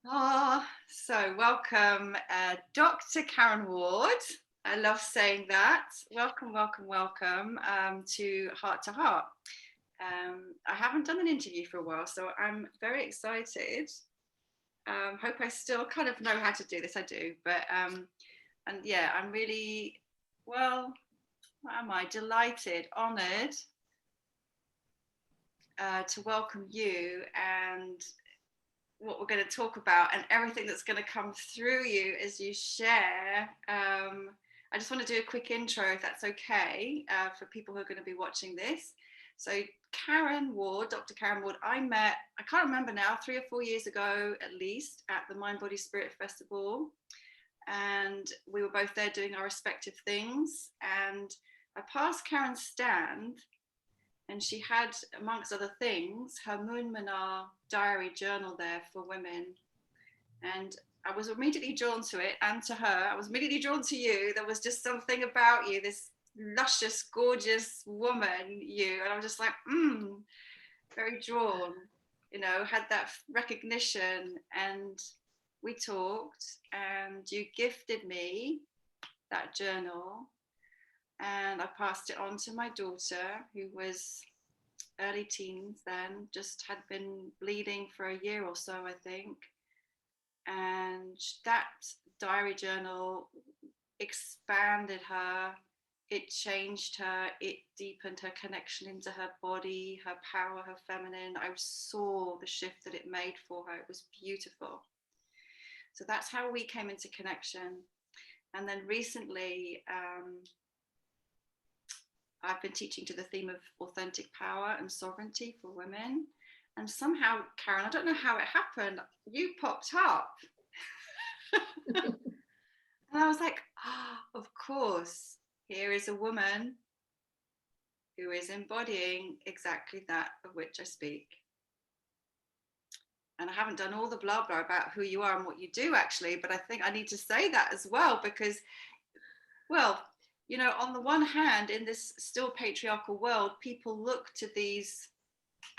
So welcome, Dr. Karen Ward. I love saying that. Welcome, welcome, welcome to Heart to Heart. I haven't done an interview for a while, so I'm very excited. Hope I still kind of know how to do this. I do, but and yeah, I'm really, well, what am I? Delighted, honoured to welcome you and what we're going to talk about and everything that's going to come through you as you share. I just want to do a quick intro, if that's okay, for people who are going to be watching this. So Karen Ward, Dr. Karen Ward, I met, I can't remember now, 3 or 4 years ago at least, at the Mind, Body, Spirit Festival. And we were both there doing our respective things. And I passed Karen's stand, and she had, amongst other things, her Moon Mna diary journal there for women. And I was immediately drawn to it, and to her. I was immediately drawn to you. There was just something about you, this luscious, gorgeous woman, you. And I was just like, very drawn, had that recognition. And we talked, and you gifted me that journal. And I passed it on to my daughter, who was early teens then, just had been bleeding for a year or so, I think. And that diary journal expanded her, it changed her, it deepened her connection into her body, her power, her feminine. I saw the shift that it made for her. It was beautiful. So that's how we came into connection. And then recently, I've been teaching to the theme of authentic power and sovereignty for women. And somehow, Karen, I don't know how it happened, you popped up. And I was like, of course, here is a woman who is embodying exactly that of which I speak. And I haven't done all the blah blah about who you are and what you do, actually, but I think I need to say that as well, because, well, on the one hand, in this still patriarchal world, people look to these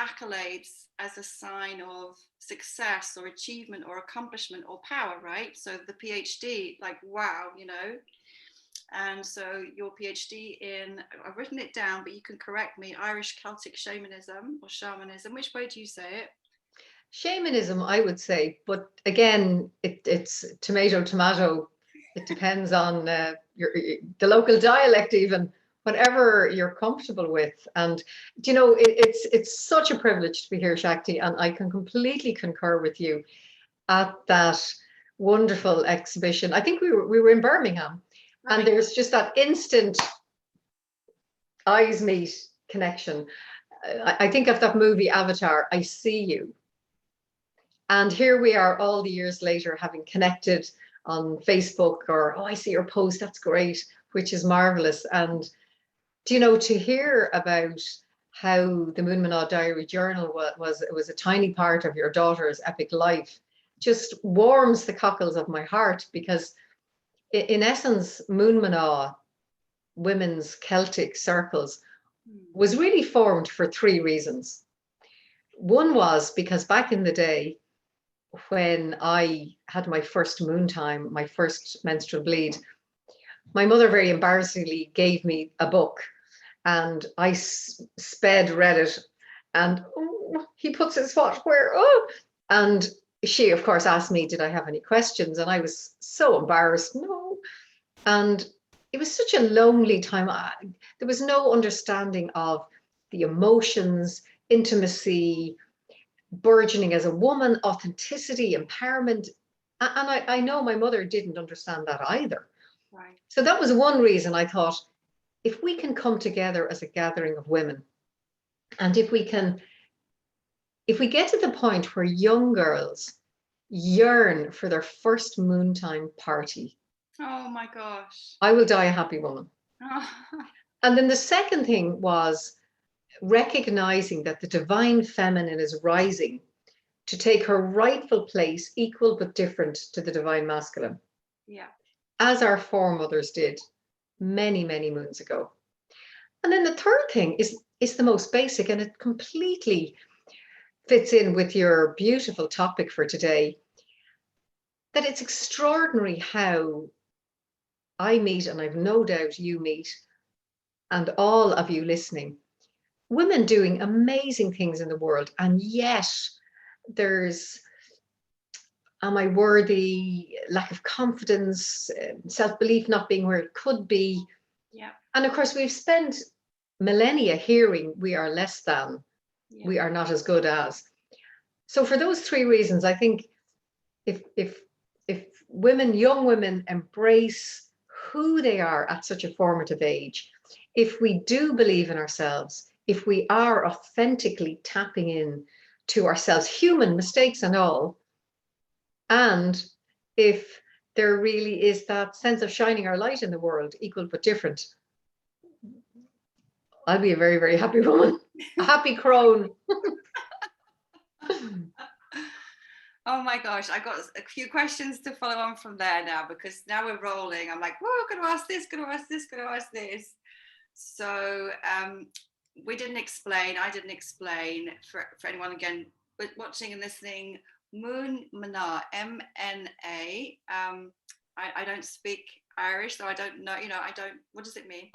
accolades as a sign of success or achievement or accomplishment or power, right? So the PhD, like, wow, And so your PhD in, I've written it down, but you can correct me, Irish Celtic shamanism or shamanism. Which way do you say it? Shamanism, I would say, but again, it's tomato. It depends on the local dialect, even whatever you're comfortable with. And it's such a privilege to be here, Shakti, and I can completely concur with you at that wonderful exhibition. I think we were in Birmingham, and there's just that instant eyes meet connection. I think of that movie Avatar. I see you. And here we are all the years later, having connected on Facebook, or, I see your post, that's great, which is marvelous. And, to hear about how the Moon Mna diary journal was a tiny part of your daughter's epic life just warms the cockles of my heart, because in essence, Moon Mna, women's Celtic circles, was really formed for 3 reasons. One was because back in the day, when I had my first moon time, my first menstrual bleed, my mother very embarrassingly gave me a book, and I sped read it, and he puts his foot where, and she, of course, asked me, did I have any questions? And I was so embarrassed, no. And it was such a lonely time. There was no understanding of the emotions, intimacy, burgeoning as a woman, authenticity, empowerment. And I know my mother didn't understand that either. Right. So that was one reason I thought, if we can come together as a gathering of women, and if we get to the point where young girls yearn for their first moontime party, oh my gosh, I will die a happy woman. And then the second thing was recognizing that the divine feminine is rising to take her rightful place, equal but different to the divine masculine. Yeah. As our foremothers did many, many moons ago. And then the third thing is the most basic, and it completely fits in with your beautiful topic for today. that it's extraordinary how I meet, and I've no doubt you meet, and all of you listening, women doing amazing things in the world. And yet there's, am I worthy, lack of confidence, self-belief not being where it could be. Yeah. And of course, we've spent millennia hearing we are less than, we are not as good as. So for those three reasons, I think if women, young women, embrace who they are at such a formative age, if we do believe in ourselves, if we are authentically tapping in to ourselves, human mistakes and all, and if there really is that sense of shining our light in the world, equal but different, I'll be a very, very happy woman, a happy crone. Oh my gosh, I got a few questions to follow on from there now, because now we're rolling. I'm like, whoa, going to ask this, going to ask this, going to ask this. So I didn't explain for anyone again, but watching and listening, Moon Mna, M-N-A. I don't speak Irish, so I don't know, what does it mean?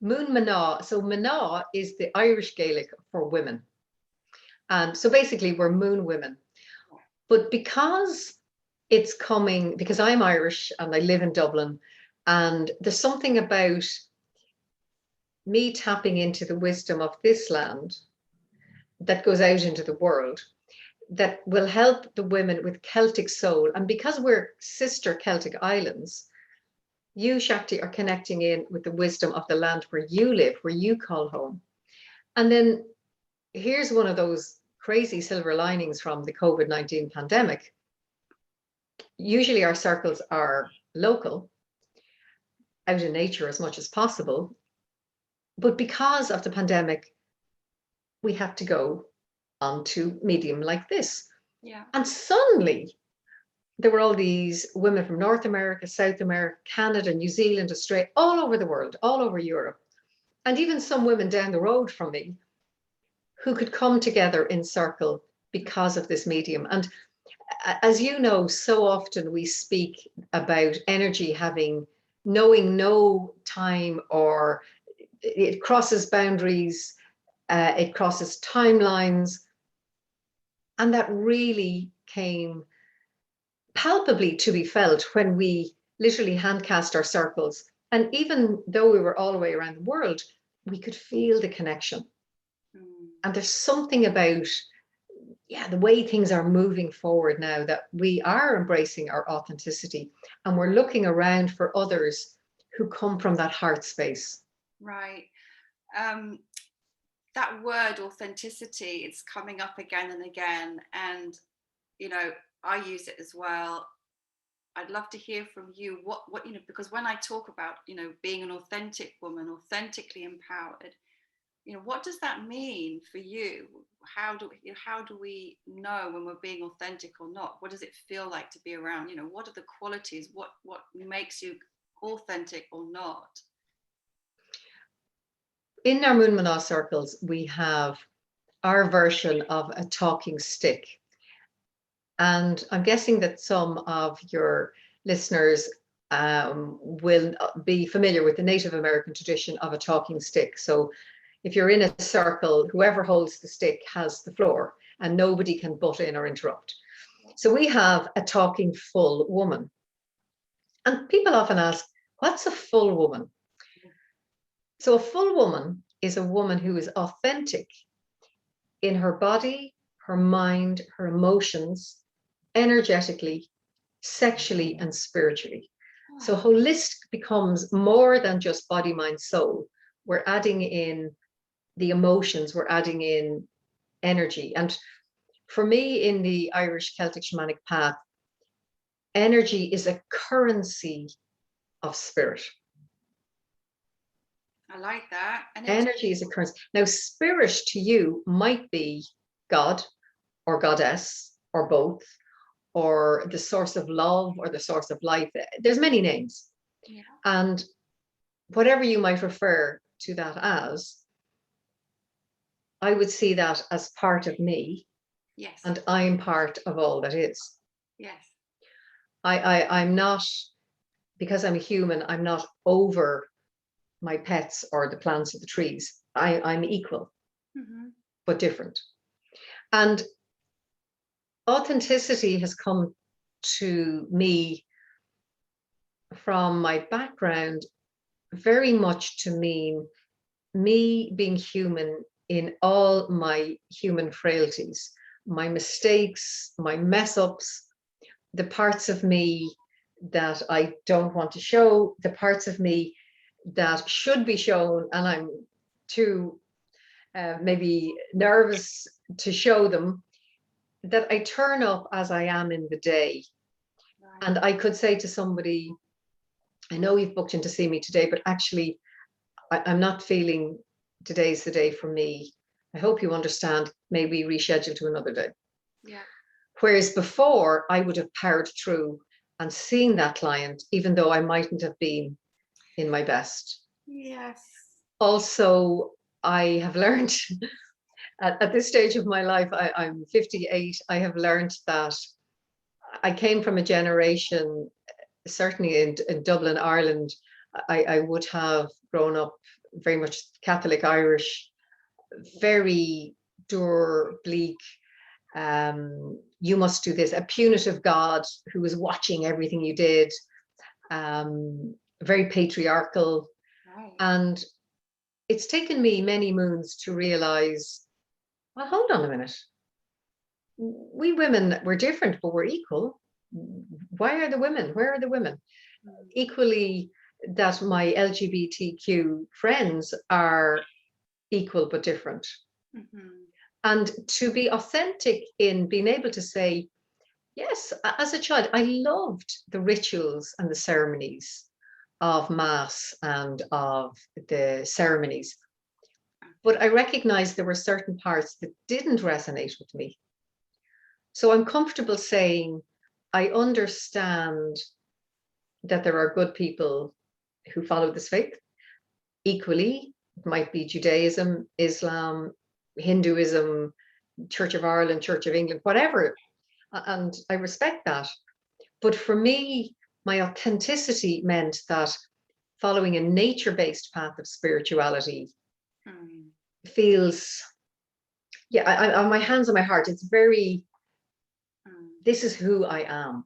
Moon Mna. So Mna is the Irish Gaelic for women. And so basically we're moon women. But because it's coming, because I'm Irish and I live in Dublin, and there's something about me tapping into the wisdom of this land that goes out into the world that will help the women with Celtic soul. And because we're sister Celtic islands, you, Shakti, are connecting in with the wisdom of the land where you live, where you call home. And then here's one of those crazy silver linings from the COVID-19 pandemic. Usually our circles are local, out in nature as much as possible. But because of the pandemic, we had to go onto medium like this. Yeah. And suddenly there were all these women from North America, South America, Canada, New Zealand, Australia, all over the world, all over Europe, and even some women down the road from me who could come together in circle because of this medium. And as you know, so often we speak about energy having, knowing no time, or it crosses boundaries, it crosses timelines. And that really came palpably to be felt when we literally hand cast our circles. And even though we were all the way around the world, we could feel the connection. And there's something about, the way things are moving forward now, that we are embracing our authenticity and we're looking around for others who come from that heart space. Right. That word authenticity, it's coming up again and again. And, I use it as well. I'd love to hear from you what, because when I talk about, being an authentic woman, authentically empowered, what does that mean for you? How do we know when we're being authentic or not? What does it feel like to be around? What are the qualities? What makes you authentic or not? In our Moon Mna circles, we have our version of a talking stick. And I'm guessing that some of your listeners will be familiar with the Native American tradition of a talking stick. So if you're in a circle, whoever holds the stick has the floor and nobody can butt in or interrupt. So we have a talking full woman. And people often ask, what's a full woman? So a full woman is a woman who is authentic in her body, her mind, her emotions, energetically, sexually, and spiritually. So holistic becomes more than just body, mind, soul. We're adding in the emotions, we're adding in energy. And for me, in the Irish Celtic shamanic path, energy is a currency of spirit. I like that. Energy is a currency. Now, spirit to you might be God or goddess or both, or the source of love or the source of life. There's many names. Yeah. And whatever you might refer to that as, I would see that as part of me. Yes. And I'm part of all that is. Yes. I'm not, because I'm a human, I'm not over my pets or the plants or the trees. I'm equal, but different. And authenticity has come to me from my background very much to mean me being human in all my human frailties, my mistakes, my mess ups, the parts of me that I don't want to show, the parts of me that should be shown, and I'm too maybe nervous to show them, that I turn up as I am in the day. Right. And I could say to somebody, I know you've booked in to see me today, but actually, I'm not feeling today's the day for me. I hope you understand. Maybe reschedule to another day. Yeah. Whereas before, I would have powered through and seen that client, even though I mightn't have been in my best. Yes. Also, I have learned at this stage of my life, I'm 58, I have learned that I came from a generation, certainly in Dublin, Ireland, I would have grown up very much Catholic Irish, very dour, bleak. You must do this, a punitive God who was watching everything you did, very patriarchal. Right. And it's taken me many moons to realize, well, hold on a minute. We women, we're different, but we're equal. Why are the women? Where are the women? Equally, that my LGBTQ friends are equal but different. And to be authentic in being able to say, yes, as a child, I loved the rituals and the ceremonies of Mass and of the ceremonies. But I recognized there were certain parts that didn't resonate with me. So I'm comfortable saying, I understand that there are good people who follow this faith. Equally, it might be Judaism, Islam, Hinduism, Church of Ireland, Church of England, whatever. And I respect that. But for me, my authenticity meant that following a nature-based path of spirituality feels, on my hands on my heart, it's very, this is who I am.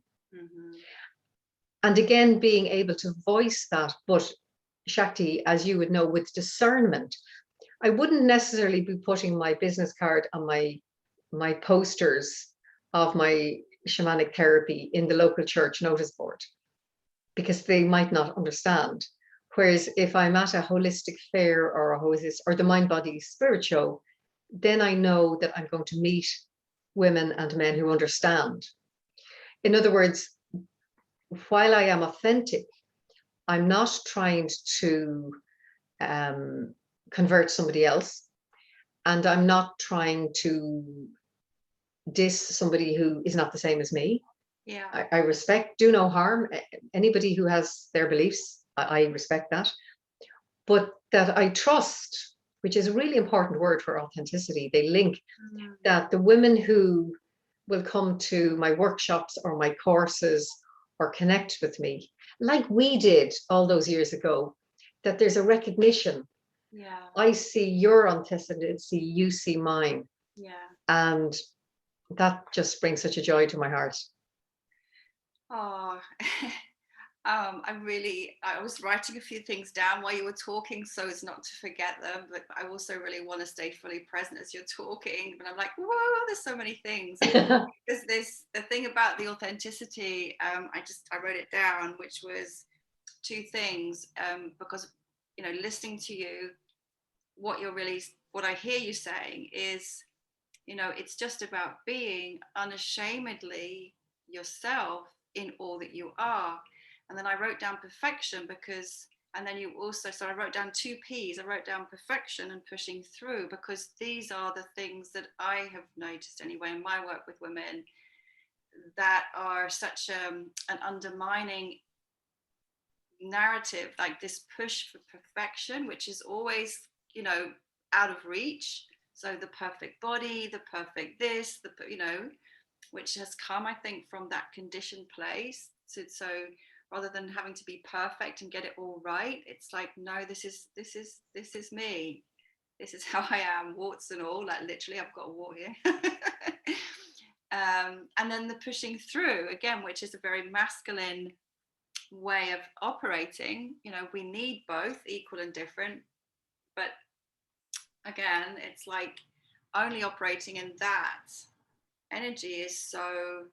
And again, being able to voice that, but Shakti, as you would know, with discernment. I wouldn't necessarily be putting my business card on my posters of my shamanic therapy in the local church notice board, because they might not understand. Whereas if I'm at a holistic fair or or the Mind Body Spirit show, then I know that I'm going to meet women and men who understand. In other words, while I am authentic, I'm not trying to convert somebody else, and I'm not trying to diss somebody who is not the same as me. Yeah. I respect, do no harm. Anybody who has their beliefs, I respect that. But that I trust, which is a really important word for authenticity. They link that the women who will come to my workshops or my courses or connect with me, like we did all those years ago, that there's a recognition. Yeah. I see your authenticity, you see mine. Yeah. And that just brings such a joy to my heart. Oh, I was writing a few things down while you were talking so as not to forget them, but I also really want to stay fully present as you're talking. But I'm like, whoa, there's so many things. There's the thing about the authenticity, I wrote it down, which was two things, because, listening to you, what I hear you saying is, it's just about being unashamedly yourself in all that you are. And then I wrote down perfection and then you also, so I wrote down two P's. I wrote down perfection and pushing through, because these are the things that I have noticed anyway in my work with women that are such an undermining narrative, like this push for perfection, which is always, out of reach. So the perfect body, the perfect this, which has come, I think, from that conditioned place. So rather than having to be perfect and get it all right, it's like, no, this is me. This is how I am, warts and all. Like literally, I've got a wart here. And then the pushing through again, which is a very masculine way of operating. You know, we need both, equal and different. But again, it's like only operating in that energy is so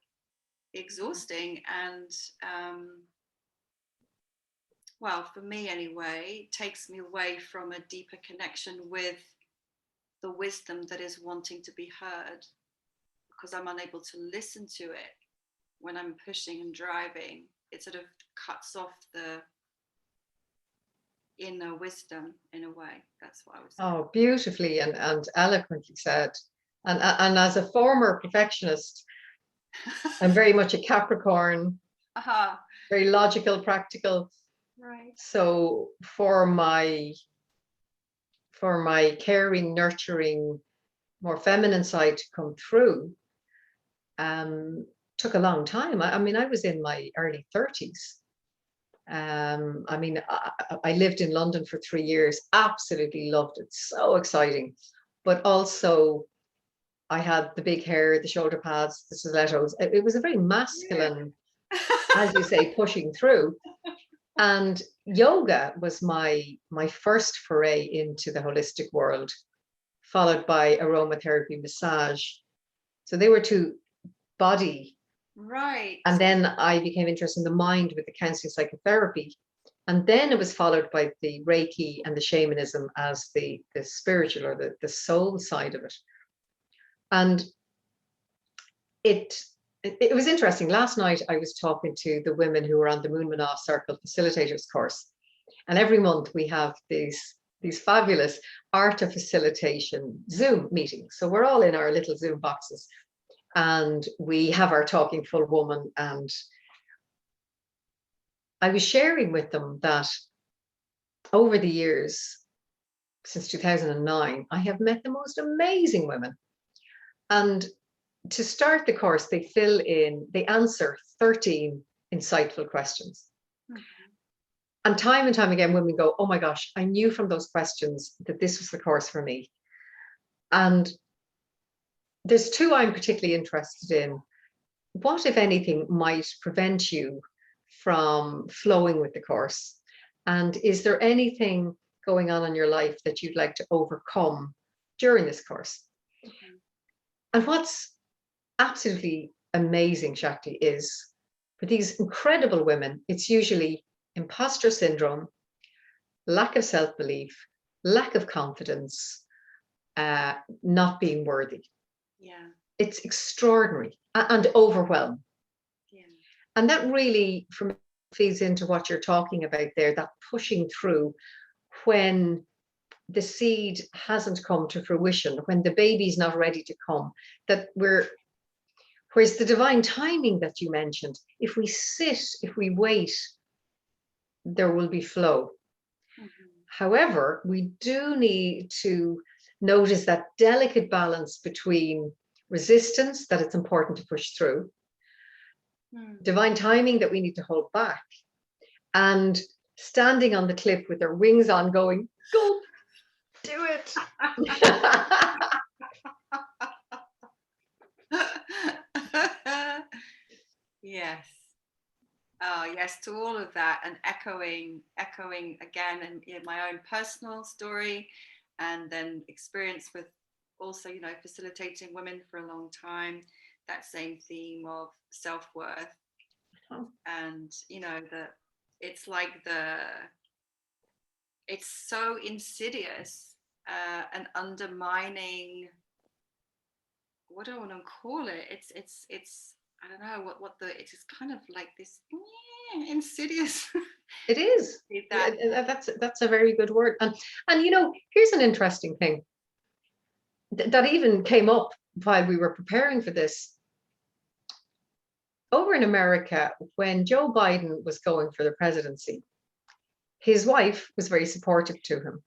exhausting and well, for me anyway, takes me away from a deeper connection with the wisdom that is wanting to be heard, because I'm unable to listen to it when I'm pushing and driving. It sort of cuts off the inner wisdom in a way. That's what I would say. Oh, beautifully and eloquently said. And as a former perfectionist, I'm very much a Capricorn, very logical, practical. Right. So for my caring, nurturing, more feminine side to come through, took a long time. I mean, I was in my early 30s. I mean, I lived in London for 3 years, absolutely loved it, so exciting. But also, I had the big hair, the shoulder pads, the stilettos. It was a very masculine, as you say, pushing through. And yoga was my first foray into the holistic world, followed by aromatherapy, massage. So they were two body. Right. And then I became interested in the mind with the counselling psychotherapy. And then it was followed by the Reiki and the shamanism as the spiritual or the soul side of it. And it was interesting. Last night I was talking to the women who were on the Moon Mna Facilitators course. And every month we have these fabulous art of facilitation Zoom meetings. So we're all in our little Zoom boxes. And we have our talking full woman. And I was sharing with them that over the years, since 2009, I have met the most amazing women. And to start the course, they answer 13 insightful questions. Mm-hmm. And time again, women go, oh my gosh, I knew from those questions that this was the course for me. And there's two I'm particularly interested in. What, if anything, might prevent you from flowing with the course? And is there anything going on in your life that you'd like to overcome during this course? Mm-hmm. And what's absolutely amazing, Shakti, is for these incredible women, it's usually imposter syndrome, lack of self-belief, lack of confidence, not being worthy. Yeah. It's extraordinary and overwhelming. Yeah. And that really, for me, feeds into what you're talking about there, that pushing through when the seed hasn't come to fruition, when the baby's not ready to come, whereas the divine timing that you mentioned, if we sit, if we wait, there will be flow. Mm-hmm. However, we do need to notice that delicate balance between resistance, that it's important to push through, divine timing that we need to hold back, and standing on the cliff with our wings on going, go, do it. Yes. Oh, yes, to all of that, and echoing again, and my own personal story, and then experience with also, facilitating women for a long time, that same theme of self-worth. Oh. And, it's like it's so insidious and undermining, what do I want to call it? It's I don't know it is kind of like this insidious. It is. That's a very good word. And here's an interesting thing that even came up while we were preparing for this. Over in America, when Joe Biden was going for the presidency, his wife was very supportive to him.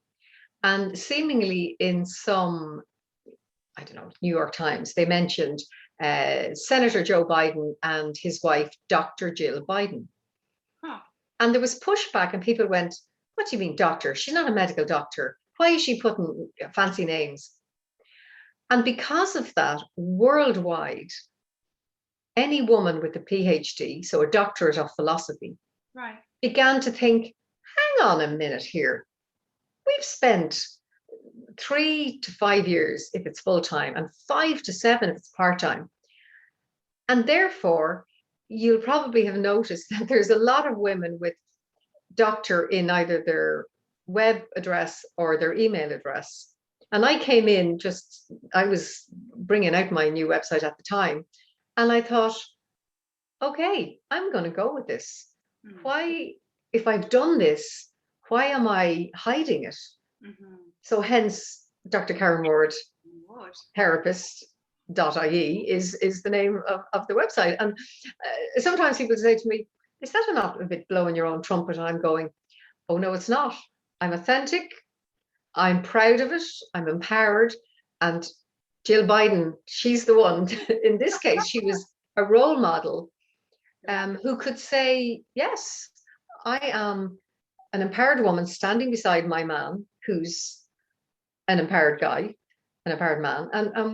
And seemingly in some, I don't know, New York Times, they mentioned Senator Joe Biden and his wife, Dr. Jill Biden. Huh. And there was pushback, and people went, what do you mean, doctor? She's not a medical doctor. Why is she putting fancy names? And because of that, worldwide, any woman with a PhD, so a doctorate of philosophy, Right. began to think, hang on a minute here. We've spent 3 to 5 years if it's full time, and 5 to 7 if it's part time. And therefore, you'll probably have noticed that there's a lot of women with doctor in either their web address or their email address. And I came in I was bringing out my new website at the time, and I thought, okay, I'm going to go with this. Why, if I've done this, why am I hiding it? So hence Dr. Karen Ward, therapist.ie is the name of the website. And sometimes people say to me, is that not a bit blowing your own trumpet? And I'm going, oh no, it's not. I'm authentic. I'm proud of it. I'm empowered. And Jill Biden, she's the one. In this case, she was a role model who could say, yes, I am an empowered woman standing beside my man, who's an empowered guy, an empowered man. And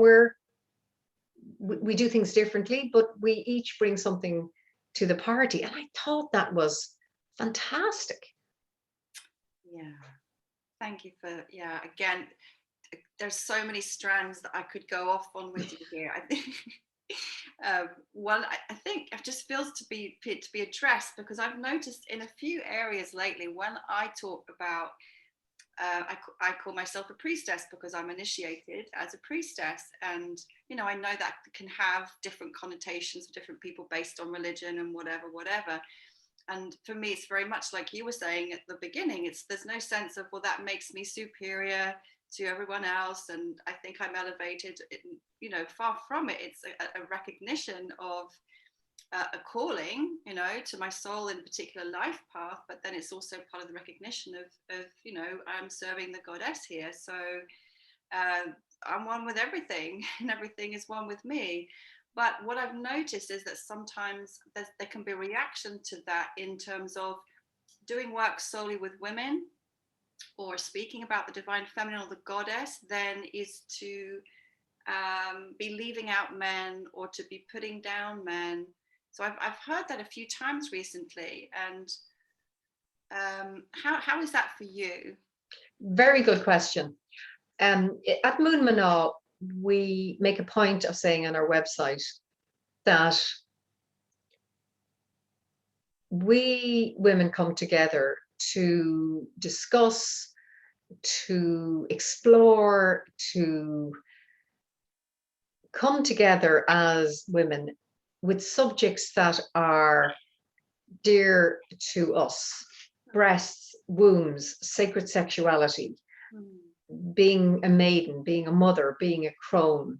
we do things differently, but we each bring something to the party. And I thought that was fantastic. Yeah. Thank you for, again, there's so many strands that I could go off on with you here. I think one, I think it just feels to be addressed, because I've noticed in a few areas lately when I talk about, I call myself a priestess because I'm initiated as a priestess, and I know that can have different connotations for different people based on religion and whatever. And for me, it's very much like you were saying at the beginning. There's no sense of, well, that makes me superior to everyone else, and I think I'm elevated. Far from it. It's a recognition of a calling, to my soul in a particular life path. But then it's also part of the recognition of I'm serving the goddess here. So I'm one with everything, and everything is one with me. But what I've noticed is that sometimes there can be a reaction to that in terms of doing work solely with women or speaking about the divine feminine or the goddess, then is to be leaving out men or to be putting down men. So I've heard that a few times recently. And how is that for you? Very good question. At Moon Mna, we make a point of saying on our website that we women come together to discuss, to explore, to come together as women with subjects that are dear to us: breasts, wombs, sacred sexuality, being a maiden, being a mother, being a crone,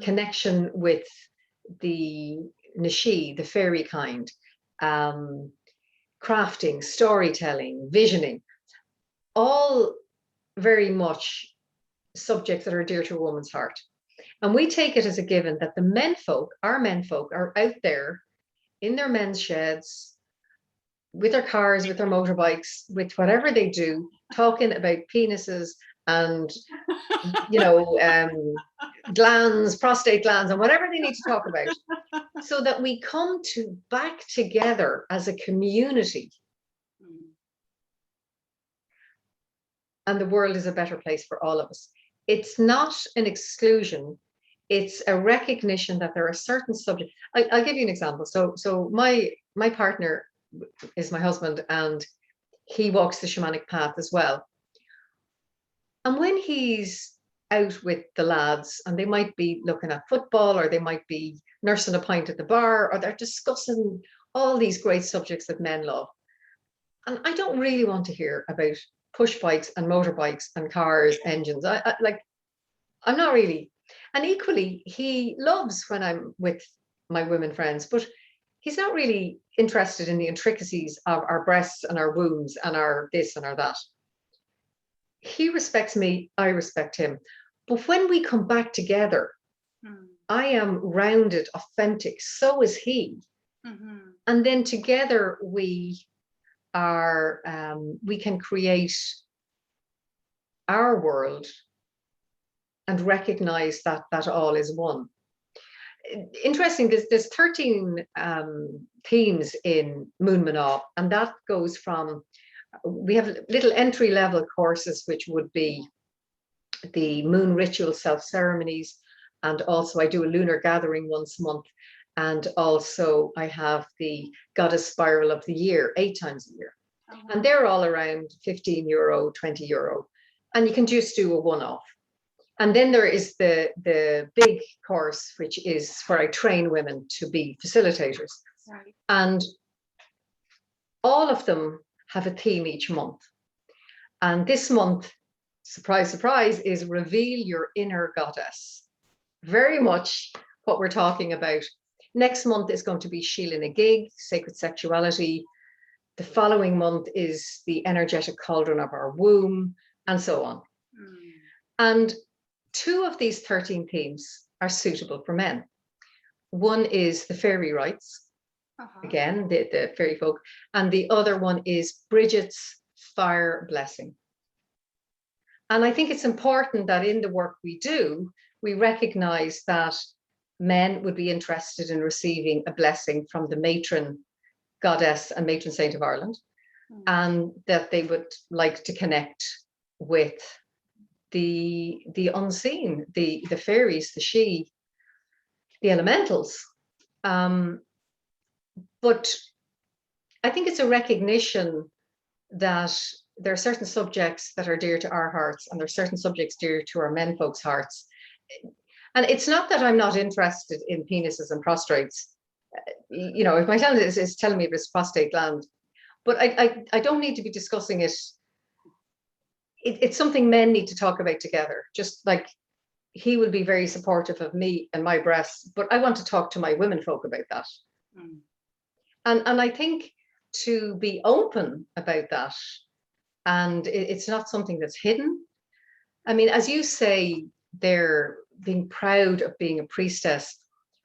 connection with the Nashi, the fairy kind, crafting, storytelling, visioning, all very much subjects that are dear to a woman's heart. And we take it as a given that the menfolk, our menfolk, are out there in their men's sheds, with their cars, with their motorbikes, with whatever they do, talking about penises and glands, prostate glands, and whatever they need to talk about, so that we come back together as a community, and the world is a better place for all of us. It's not an exclusion. It's a recognition that there are certain subjects. I'll give you an example. So my partner is my husband, and he walks the shamanic path as well. And when he's out with the lads, and they might be looking at football, or they might be nursing a pint at the bar, or they're discussing all these great subjects that men love. And I don't really want to hear about push bikes and motorbikes and cars, engines. I'm not really. And equally, he loves when I'm with my women friends, but he's not really interested in the intricacies of our breasts and our wombs and our this and our that. He respects me, I respect him. But when we come back together, I am rounded, authentic, so is he. And then together we can create our world and recognize that all is one. Interesting, there's 13 themes in Moon Mna, and that goes from, we have little entry-level courses, which would be the moon ritual self-ceremonies, and also I do a lunar gathering once a month, and also I have the Goddess Spiral of the Year 8 times a year. And they're all around €15, €20, and you can just do a one-off. And then there is the big course, which is where I train women to be facilitators. Right. And all of them have a theme each month. And this month, surprise, surprise, is Reveal Your Inner Goddess. Very much what we're talking about. Next month is going to be Sheila na Gig, Sacred Sexuality. The following month is the energetic cauldron of our womb, and so on. And 2 of these 13 themes are suitable for men. One is the fairy rites, again, the fairy folk, and the other one is Bridget's fire blessing. And I think it's important that in the work we do, we recognize that men would be interested in receiving a blessing from the matron goddess and matron saint of Ireland, and that they would like to connect with the unseen, the fairies, the she, the elementals. But I think it's a recognition that there are certain subjects that are dear to our hearts, and there are certain subjects dear to our men folks' hearts. And it's not that I'm not interested in penises and prostrates. You know, if my talent is telling me it's prostate gland, but I don't need to be discussing it. It's something men need to talk about together. Just like he will be very supportive of me and my breasts, but I want to talk to my women folk about that. And I think to be open about that, and it's not something that's hidden. I mean, as you say, they're being proud of being a priestess.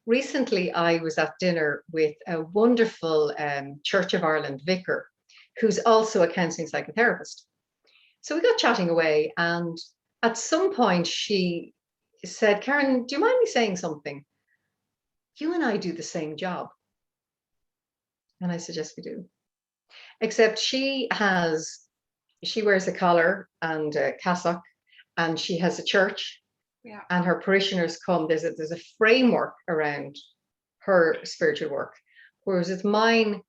Recently, I was at dinner with a wonderful Church of Ireland vicar, who's also a counselling psychotherapist. So we got chatting away, and at some point she said, Karen, do you mind me saying something? You and I do the same job. And I said, yes, we do. Except she wears a collar and a cassock, and she has a church, and her parishioners come. There's a framework around her spiritual work. Whereas with mine,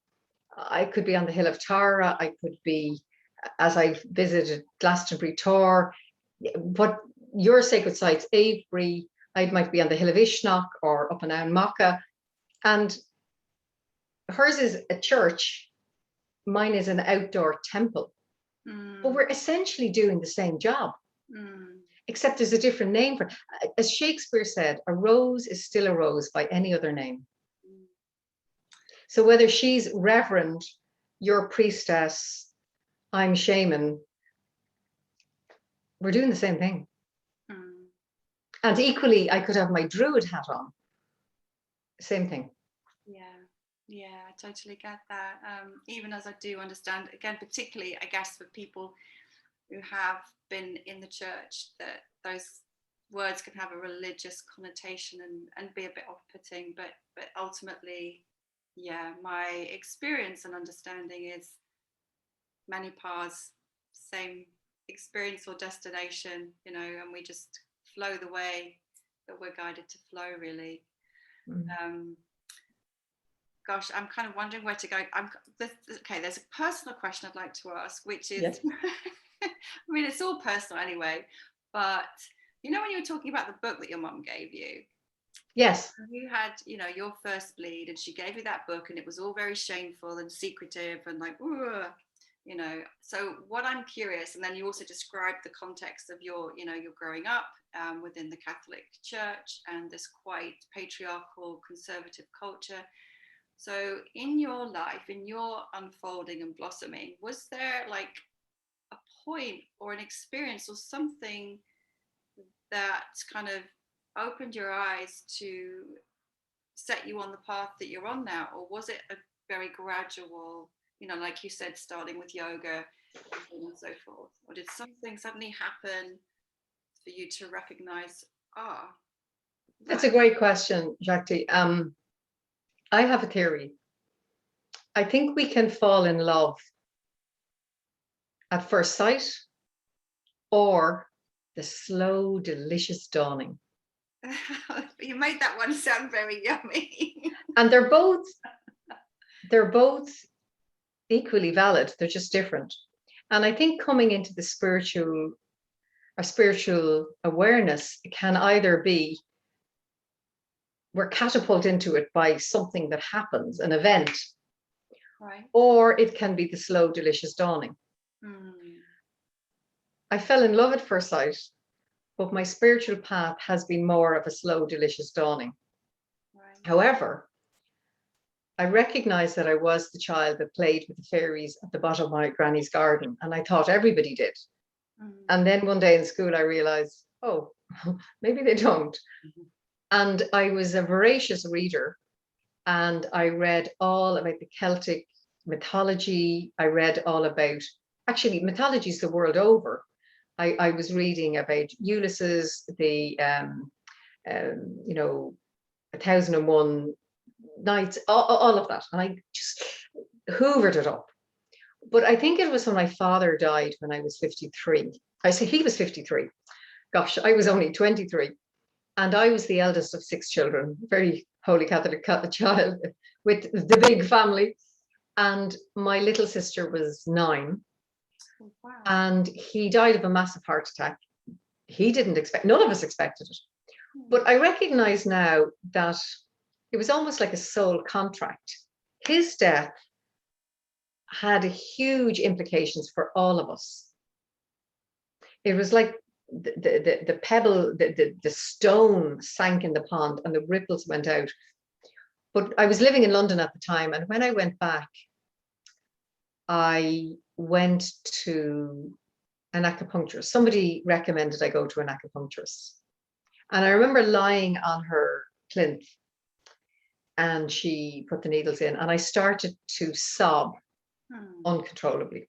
I could be on the Hill of Tara, I could be, as I visited Glastonbury Tor, but your sacred sites, Avebury, I might be on the Hill of Ishnock or up and down Mocha. And hers is a church, mine is an outdoor temple. But we're essentially doing the same job, except there's a different name for it. As Shakespeare said, a rose is still a rose by any other name. So whether she's reverend, you're priestess, I'm shaman, we're doing the same thing. And equally, I could have my druid hat on. Same thing. Yeah, I totally get that. Even as I do understand, again, particularly, I guess, for people who have been in the church, that those words can have a religious connotation and be a bit off-putting, but ultimately, yeah, my experience and understanding is many paths, same experience or destination, you know, and we just flow the way that we're guided to flow, really. Gosh, I'm kind of wondering where to go. Okay, there's a personal question I'd like to ask, which is, yes. I mean, it's all personal anyway, but you know, when you were talking about the book that your mum gave you, yes, you had, you know, your first bleed, and she gave you that book, and it was all very shameful and secretive and like, you know. So what I'm curious, and then you also described the context of your, you know, your growing up within the Catholic Church and this quite patriarchal, conservative culture. So in your life, in your unfolding and blossoming, was there like a point or an experience or something that kind of opened your eyes to set you on the path that you're on now? Or was it a very gradual, like you said, starting with yoga and so forth? Or did something suddenly happen for you to recognize, That's a great question, Jackie. I have a theory. I think we can fall in love at first sight or the slow, delicious dawning. You made that one sound very yummy. And they're both equally valid. They're just different. And I think coming into the spiritual awareness can either be we're catapulted into it by something that happens, an event, right, or it can be the slow, delicious dawning. I fell in love at first sight, but my spiritual path has been more of a slow, delicious dawning. Right. However, I recognized that I was the child that played with the fairies at the bottom of my granny's garden, and I thought everybody did. And then one day in school, I realized, oh, maybe they don't. And I was a voracious reader, and I read all about the Celtic mythology. I read all about, actually, mythologies the world over. I was reading about Ulysses, the 1001 nights, all of that, and I just hoovered it up. But I think it was when my father died when I was 53. I say he was 53. Gosh, I was only 23. And I was the eldest of 6 children, very holy Catholic child with the big family. And my little sister was 9. Oh, wow. And he died of a massive heart attack. He didn't expect, none of us expected it. But I recognize now that it was almost like a soul contract. His death had huge implications for all of us. It was like the pebble, the stone sank in the pond and the ripples went out. But I was living in London at the time, and when I went back, I went to an acupuncturist. Somebody recommended I go to an acupuncturist. And I remember lying on her plinth, and she put the needles in, and I started to sob uncontrollably.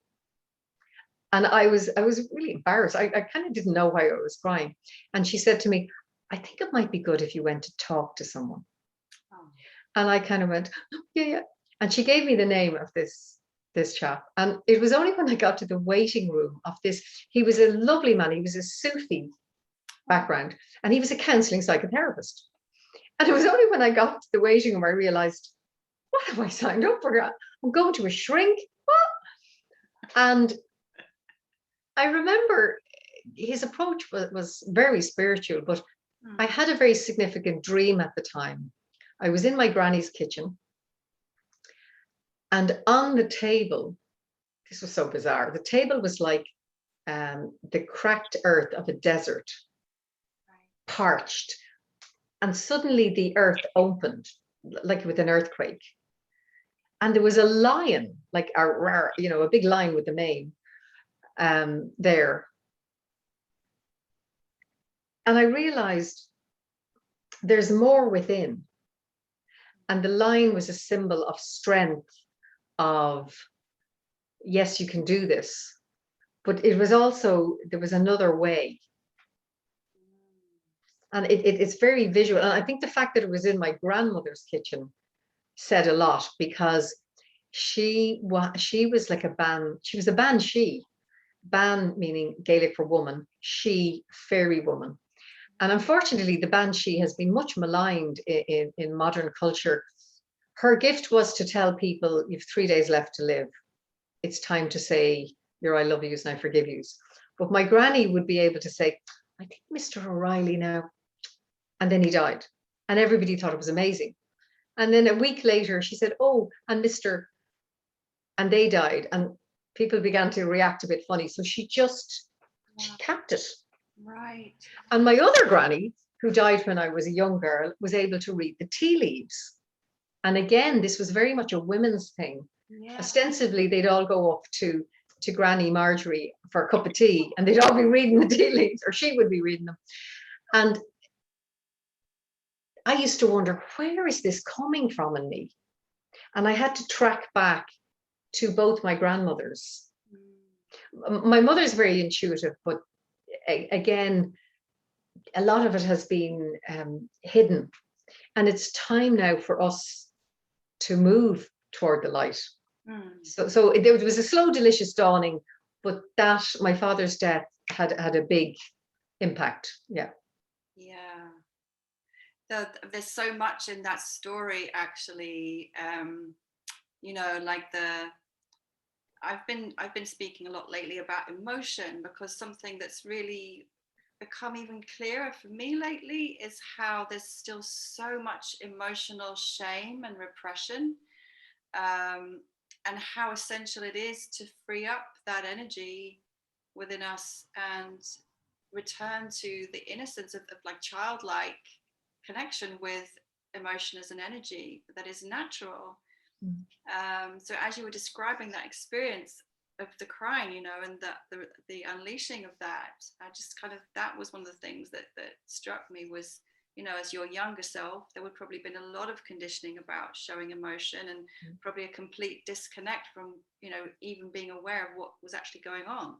And I was really embarrassed. I kind of didn't know why I was crying. And she said to me, I think it might be good if you went to talk to someone. Oh. And I kind of went, yeah. And she gave me the name of this chap. And it was only when I got to the waiting room of this, he was a lovely man. He was a Sufi background, and he was a counselling psychotherapist. And it was only when I got to the waiting room I realized, what have I signed up for? I'm going to a shrink. What? And I remember his approach was very spiritual, but I had a very significant dream at the time. I was in my granny's kitchen, and on the table, this was so bizarre, the table was like the cracked earth of a desert, parched, and suddenly the earth opened, like with an earthquake. And there was a lion, like a big lion with a mane, there. And I realized there's more within. And the lion was a symbol of strength, of, yes, you can do this. But it was also, there was another way. And it's very visual. And I think the fact that it was in my grandmother's kitchen said a lot, because she was like a ban. She was a banshee. Ban meaning Gaelic for woman, she fairy woman. And unfortunately, the banshee has been much maligned in modern culture. Her gift was to tell people, you've 3 days left to live. It's time to say your I love yous and I forgive yous. But my granny would be able to say, I think Mr. O'Reilly now. And then he died. And everybody thought it was amazing. And then a week later, she said, oh, and Mr. And they died. And people began to react a bit funny. So she capped it. Right. And my other granny, who died when I was a young girl, was able to read the tea leaves. And again, this was very much a women's thing. Yeah. Ostensibly, they'd all go up to Granny Marjorie for a cup of tea, and they'd all be reading the tea leaves, or she would be reading them. And I used to wonder, where is this coming from in me? And I had to track back to both my grandmothers. My mother's very intuitive, but again, a lot of it has been hidden. And it's time now for us to move toward the light. So there was a slow, delicious dawning, but that, my father's death, had a big impact. Yeah. There's so much in that story, actually. You know, like I've been speaking a lot lately about emotion, because something that's really become even clearer for me lately is how there's still so much emotional shame and repression, and how essential it is to free up that energy within us and return to the innocence of like childlike connection with emotion as an energy that is natural. So as you were describing that experience of the crying, you know, and the unleashing of that, I just kind of, that was one of the things that struck me was, you know, as your younger self, there would probably been a lot of conditioning about showing emotion, and probably a complete disconnect from, you know, even being aware of what was actually going on.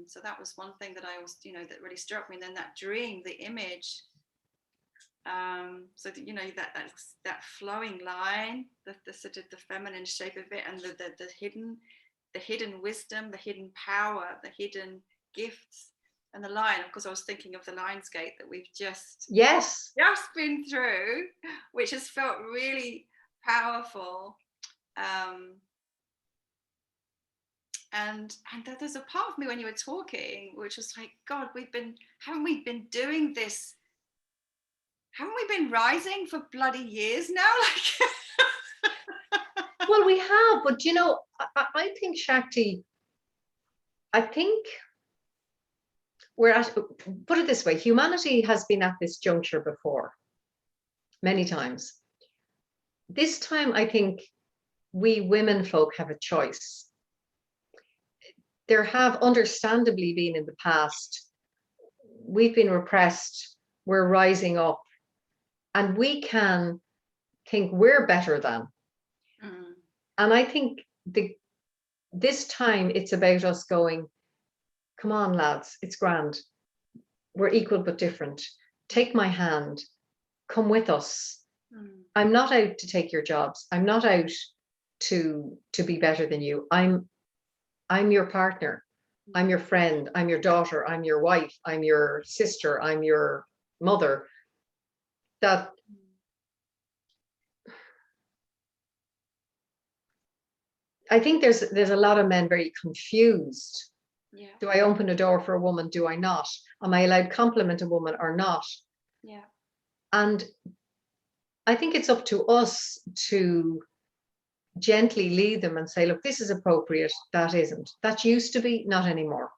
So that was one thing that I was, you know, that really struck me. And then that dream, the image, so that, you know, that flowing line, the sort of the feminine shape of it, and the hidden wisdom, the hidden power, the hidden gifts, and the line. Of course, I was thinking of the Lionsgate that we've just been through, which has felt really powerful. And there's a part of me when you were talking which was like, God, haven't we been doing this? Haven't we been rising for bloody years now? Well, we have, but you know, I think, Shakti, I think we're at, put it this way, humanity has been at this juncture before, many times. This time, I think we women folk have a choice. There have understandably been in the past, we've been repressed, we're rising up, and we can think we're better than. And I think this time it's about us going, come on, lads, it's grand. We're equal but different. Take my hand, come with us. I'm not out to take your jobs. I'm not out to be better than you. I'm your partner. I'm your friend. I'm your daughter. I'm your wife. I'm your sister. I'm your mother. That I think there's a lot of men very confused. Yeah. Do I open a door for a woman? Do I not? Am I allowed to compliment a woman or not? Yeah. And I think it's up to us to gently lead them and say, look, this is appropriate, that isn't. That used to be, not anymore.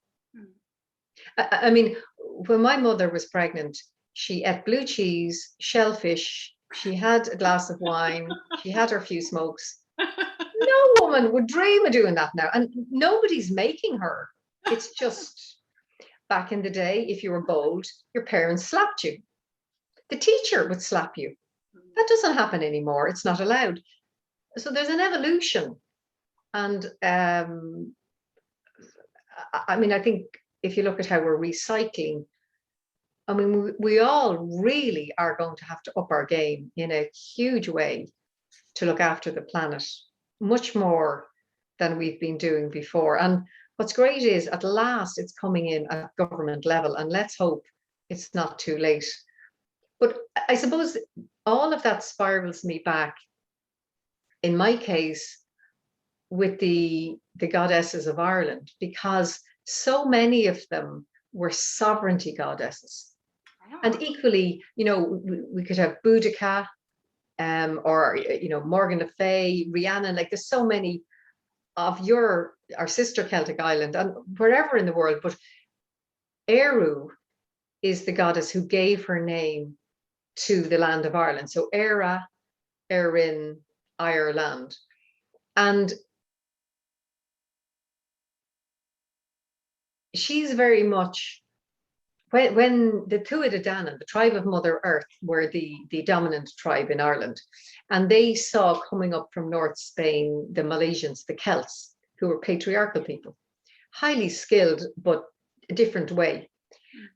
I mean, when my mother was pregnant, she ate blue cheese, shellfish, she had a glass of wine, she had her few smokes. No woman would dream of doing that now, and nobody's making her. It's just, back in the day, if you were bold, your parents slapped you. The teacher would slap you. That doesn't happen anymore. It's not allowed. So there's an evolution. And I mean, I think if you look at how we're recycling, I mean, we all really are going to have to up our game in a huge way to look after the planet, much more than we've been doing before. And what's great is, at last, it's coming in at government level, and let's hope it's not too late. But I suppose all of that spirals me back, in my case, with the goddesses of Ireland, because so many of them were sovereignty goddesses. And equally, you know, we could have Boudica, or, you know, Morgan Le Fay, Rhiannon, like there's so many of our sister Celtic island and wherever in the world. But Eru is the goddess who gave her name to the land of Ireland. So Era, Erin, Ireland. And she's very much, when the Tuatha De Danann, the tribe of Mother Earth, were the dominant tribe in Ireland, and they saw coming up from North Spain the Milesians, the Celts, who were patriarchal people, highly skilled, but a different way.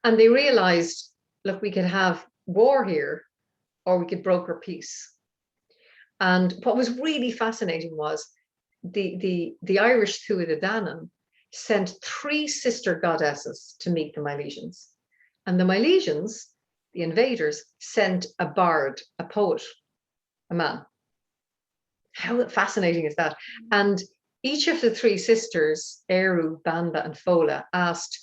And they realized, look, we could have war here, or we could broker peace. And what was really fascinating was the Irish Tuatha De Danann sent 3 sister goddesses to meet the Milesians. And the Milesians, the invaders, sent a bard, a poet, a man. How fascinating is that? And each of the 3 sisters, Eru, Banda, and Fola, asked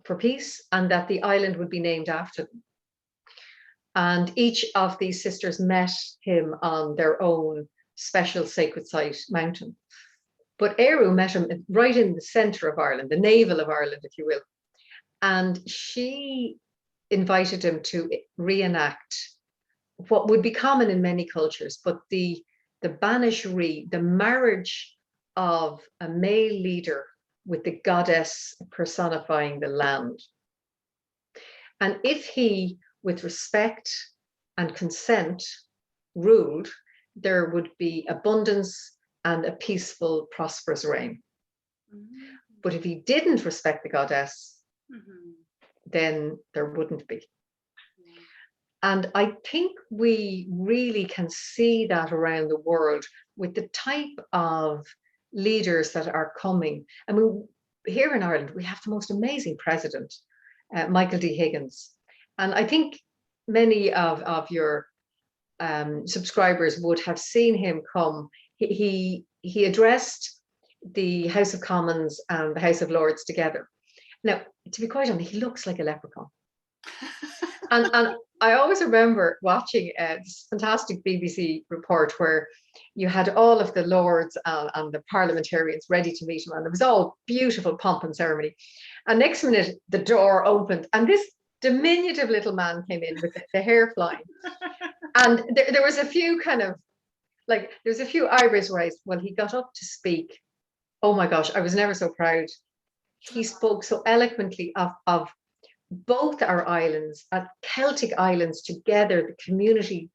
for peace and that the island would be named after them. And each of these sisters met him on their own special sacred site mountain. But Eru met him right in the centre of Ireland, the navel of Ireland, if you will. And she invited him to reenact what would be common in many cultures, but the banishry, the marriage of a male leader with the goddess personifying the land. And if he, with respect and consent, ruled, there would be abundance and a peaceful, prosperous reign. But if he didn't respect the goddess, then there wouldn't be. And I think we really can see that around the world with the type of leaders that are coming. I mean, here in Ireland, we have the most amazing president, Michael D. Higgins. And I think many of your subscribers would have seen him come. He addressed the House of Commons and the House of Lords together. Now, to be quite honest, he looks like a leprechaun. And I always remember watching this fantastic BBC report where you had all of the lords and the parliamentarians ready to meet him, and it was all beautiful pomp and ceremony. And next minute, the door opened, and this diminutive little man came in with the hair flying. And there was a few kind of, like, there's a few eyebrows raised when he got up to speak. Oh my gosh, I was never so proud. He spoke so eloquently of both our islands, Celtic islands together, the community,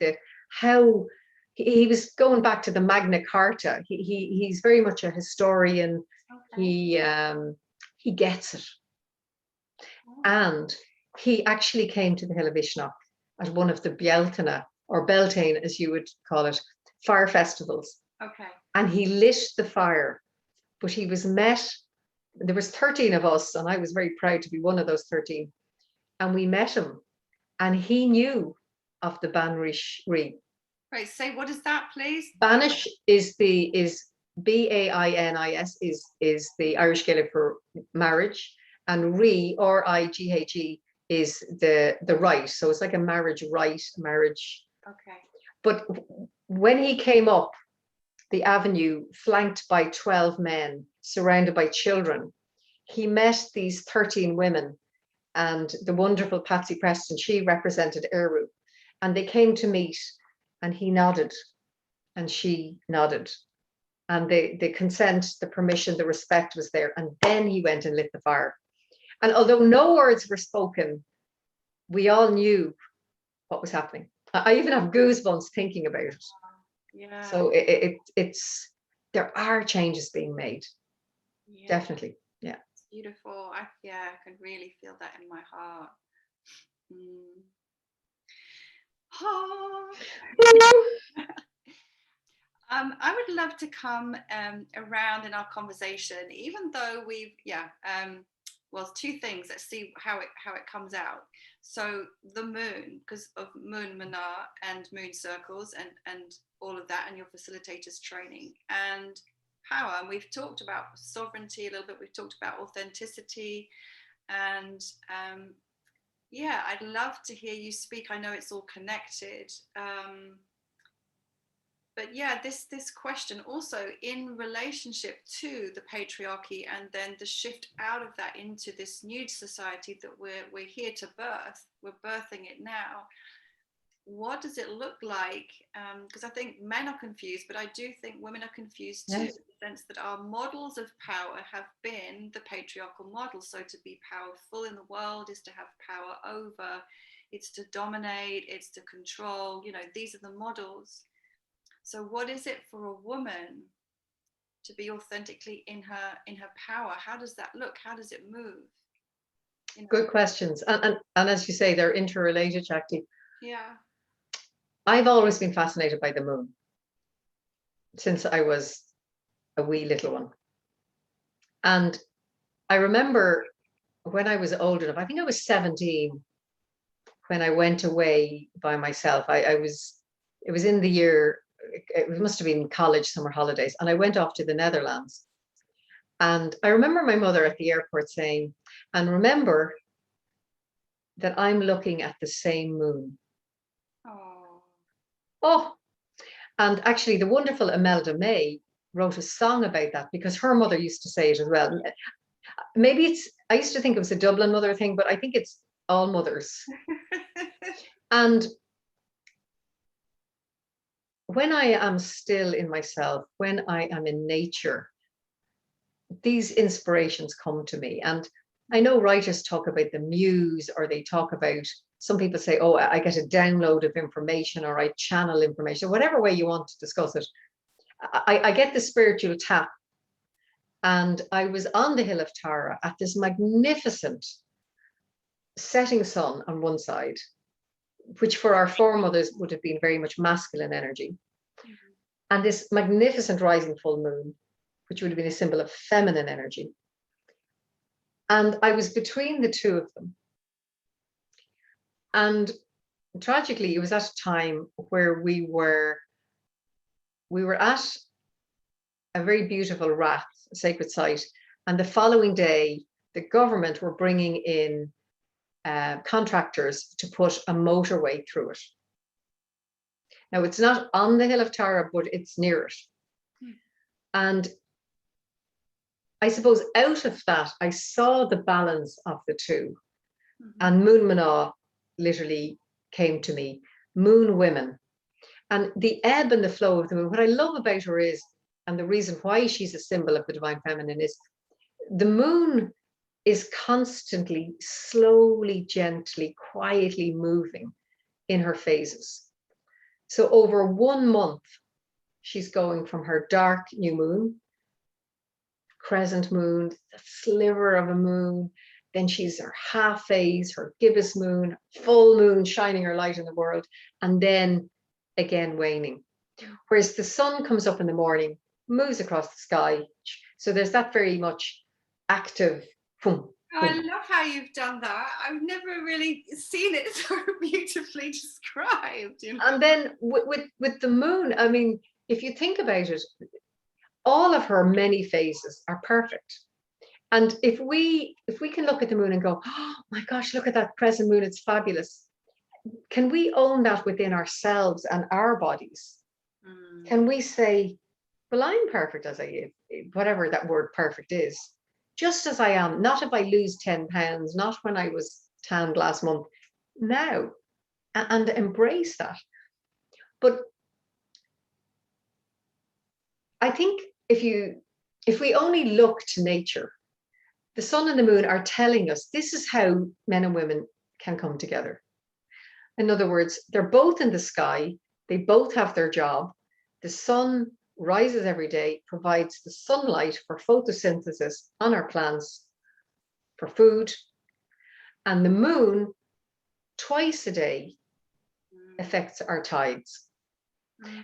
how he was going back to the Magna Carta. He's very much a historian. Okay. He gets it. And he actually came to the Hill of Ishnok at one of the Bealtaine, or Beltane as you would call it, fire festivals. Okay. And he lit the fire, but he was met. There was 13 of us, and I was very proud to be one of those 13. And we met him, and he knew of the Banish Ri. Right. Say, what is that, please? Banish is BAINIS is the Irish Gaelic for marriage, and Ri, RIGHE, is the rite. So it's like a marriage rite, marriage. Okay. But when he came up the avenue, flanked by 12 men, surrounded by children, he met these 13 women. And the wonderful Patsy Preston, she represented Eru, and they came to meet, and he nodded and she nodded, and the consent, the permission, the respect was there. And then he went and lit the fire. And although no words were spoken, we all knew what was happening. I even have goosebumps thinking about it. Yeah. So it's there are changes being made. Yeah. Definitely. Yeah. Beautiful. I can really feel that in my heart. Oh. I would love to come around in our conversation, even though we've well, 2 things. Let's see how it comes out. So the moon, because of Moon Mna and moon circles and all of that, and your facilitators training and power. And we've talked about sovereignty a little bit. We've talked about authenticity, and I'd love to hear you speak. I know it's all connected, but this question also in relationship to the patriarchy, and then the shift out of that into this new society that we're here to birth. We're birthing it now. What does it look like? Because I think men are confused, but I do think women are confused too. Yes. sense that our models of power have been the patriarchal model. So to be powerful in the world is to have power over, it's to dominate, it's to control, you know, these are the models. So what is it for a woman to be authentically in her power? How does that look? How does it move? You know? Good questions. And as you say, they're interrelated, Jackie. Yeah. I've always been fascinated by the moon since I was a wee little one. And I remember when I was old enough, I think I was 17 when I went away by myself. It was in the year, it must have been college summer holidays, and I went off to the Netherlands. And I remember my mother at the airport saying, and remember that I'm looking at the same moon. Oh, and actually the wonderful Imelda May wrote a song about that because her mother used to say it as well. Maybe I used to think it was a Dublin mother thing, but I think it's all mothers. And when I am still in myself, when I am in nature, these inspirations come to me. And I know writers talk about the muse, or they talk about, some people say, oh, I get a download of information, or I channel information, whatever way you want to discuss it. I get the spiritual tap. And I was on the hill of Tara at this magnificent setting sun on one side, which for our foremothers would have been very much masculine energy, and this magnificent rising full moon, which would have been a symbol of feminine energy. And I was between the two of them. And tragically, it was at a time where we were at a very beautiful Rath, a sacred site. And the following day, the government were bringing in contractors to put a motorway through it. Now, it's not on the hill of Tara, but it's near it. And I suppose out of that, I saw the balance of the two. And Moon Mna literally came to me, moon women. And the ebb and the flow of the moon, what I love about her is, and the reason why she's a symbol of the divine feminine, is the moon is constantly, slowly, gently, quietly moving in her phases. So over 1 month, she's going from her dark new moon, crescent moon, a sliver of a moon, then she's her half phase, her gibbous moon, full moon shining her light in the world, and then again waning. Whereas the sun comes up in the morning, moves across the sky. So there's that very much active. Boom, Oh, I love how you've done that. I've never really seen it so beautifully described. You know? And then with the moon, I mean, if you think about it, all of her many phases are perfect. And if we can look at the moon and go, oh my gosh, look at that crescent moon, it's fabulous. Can we own that within ourselves and our bodies? Can we say, well, I'm perfect as I am, whatever that word perfect is, just as I am, not if I lose 10 pounds, not when I was tanned last month, now, and embrace that. But I think if we only look to nature, the sun and the moon are telling us this is how men and women can come together. In other words, they're both in the sky, they both have their job. The sun rises every day, provides the sunlight for photosynthesis on our plants, for food, and the moon twice a day affects our tides.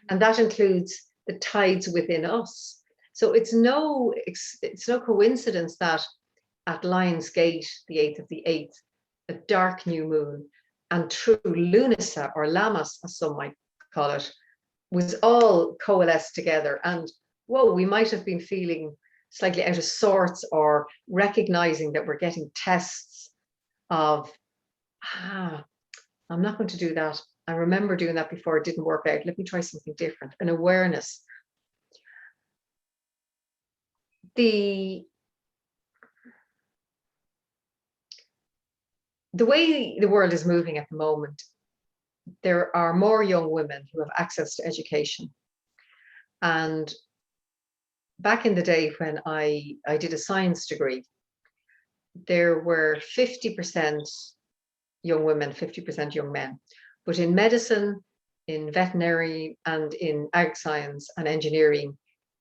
And that includes the tides within us. So it's no coincidence that at Lion's Gate, the 8th of the 8th, a dark new moon, and true Lunasa, or Lammas, as some might call it, was all coalesced together. And whoa, we might have been feeling slightly out of sorts, or recognizing that we're getting tests of, I'm not going to do that. I remember doing that before, it didn't work out. Let me try something different. An awareness. The way the world is moving at the moment, there are more young women who have access to education. And back in the day when I did a science degree, there were 50% young women, 50% young men. But in medicine, in veterinary, and in ag science and engineering,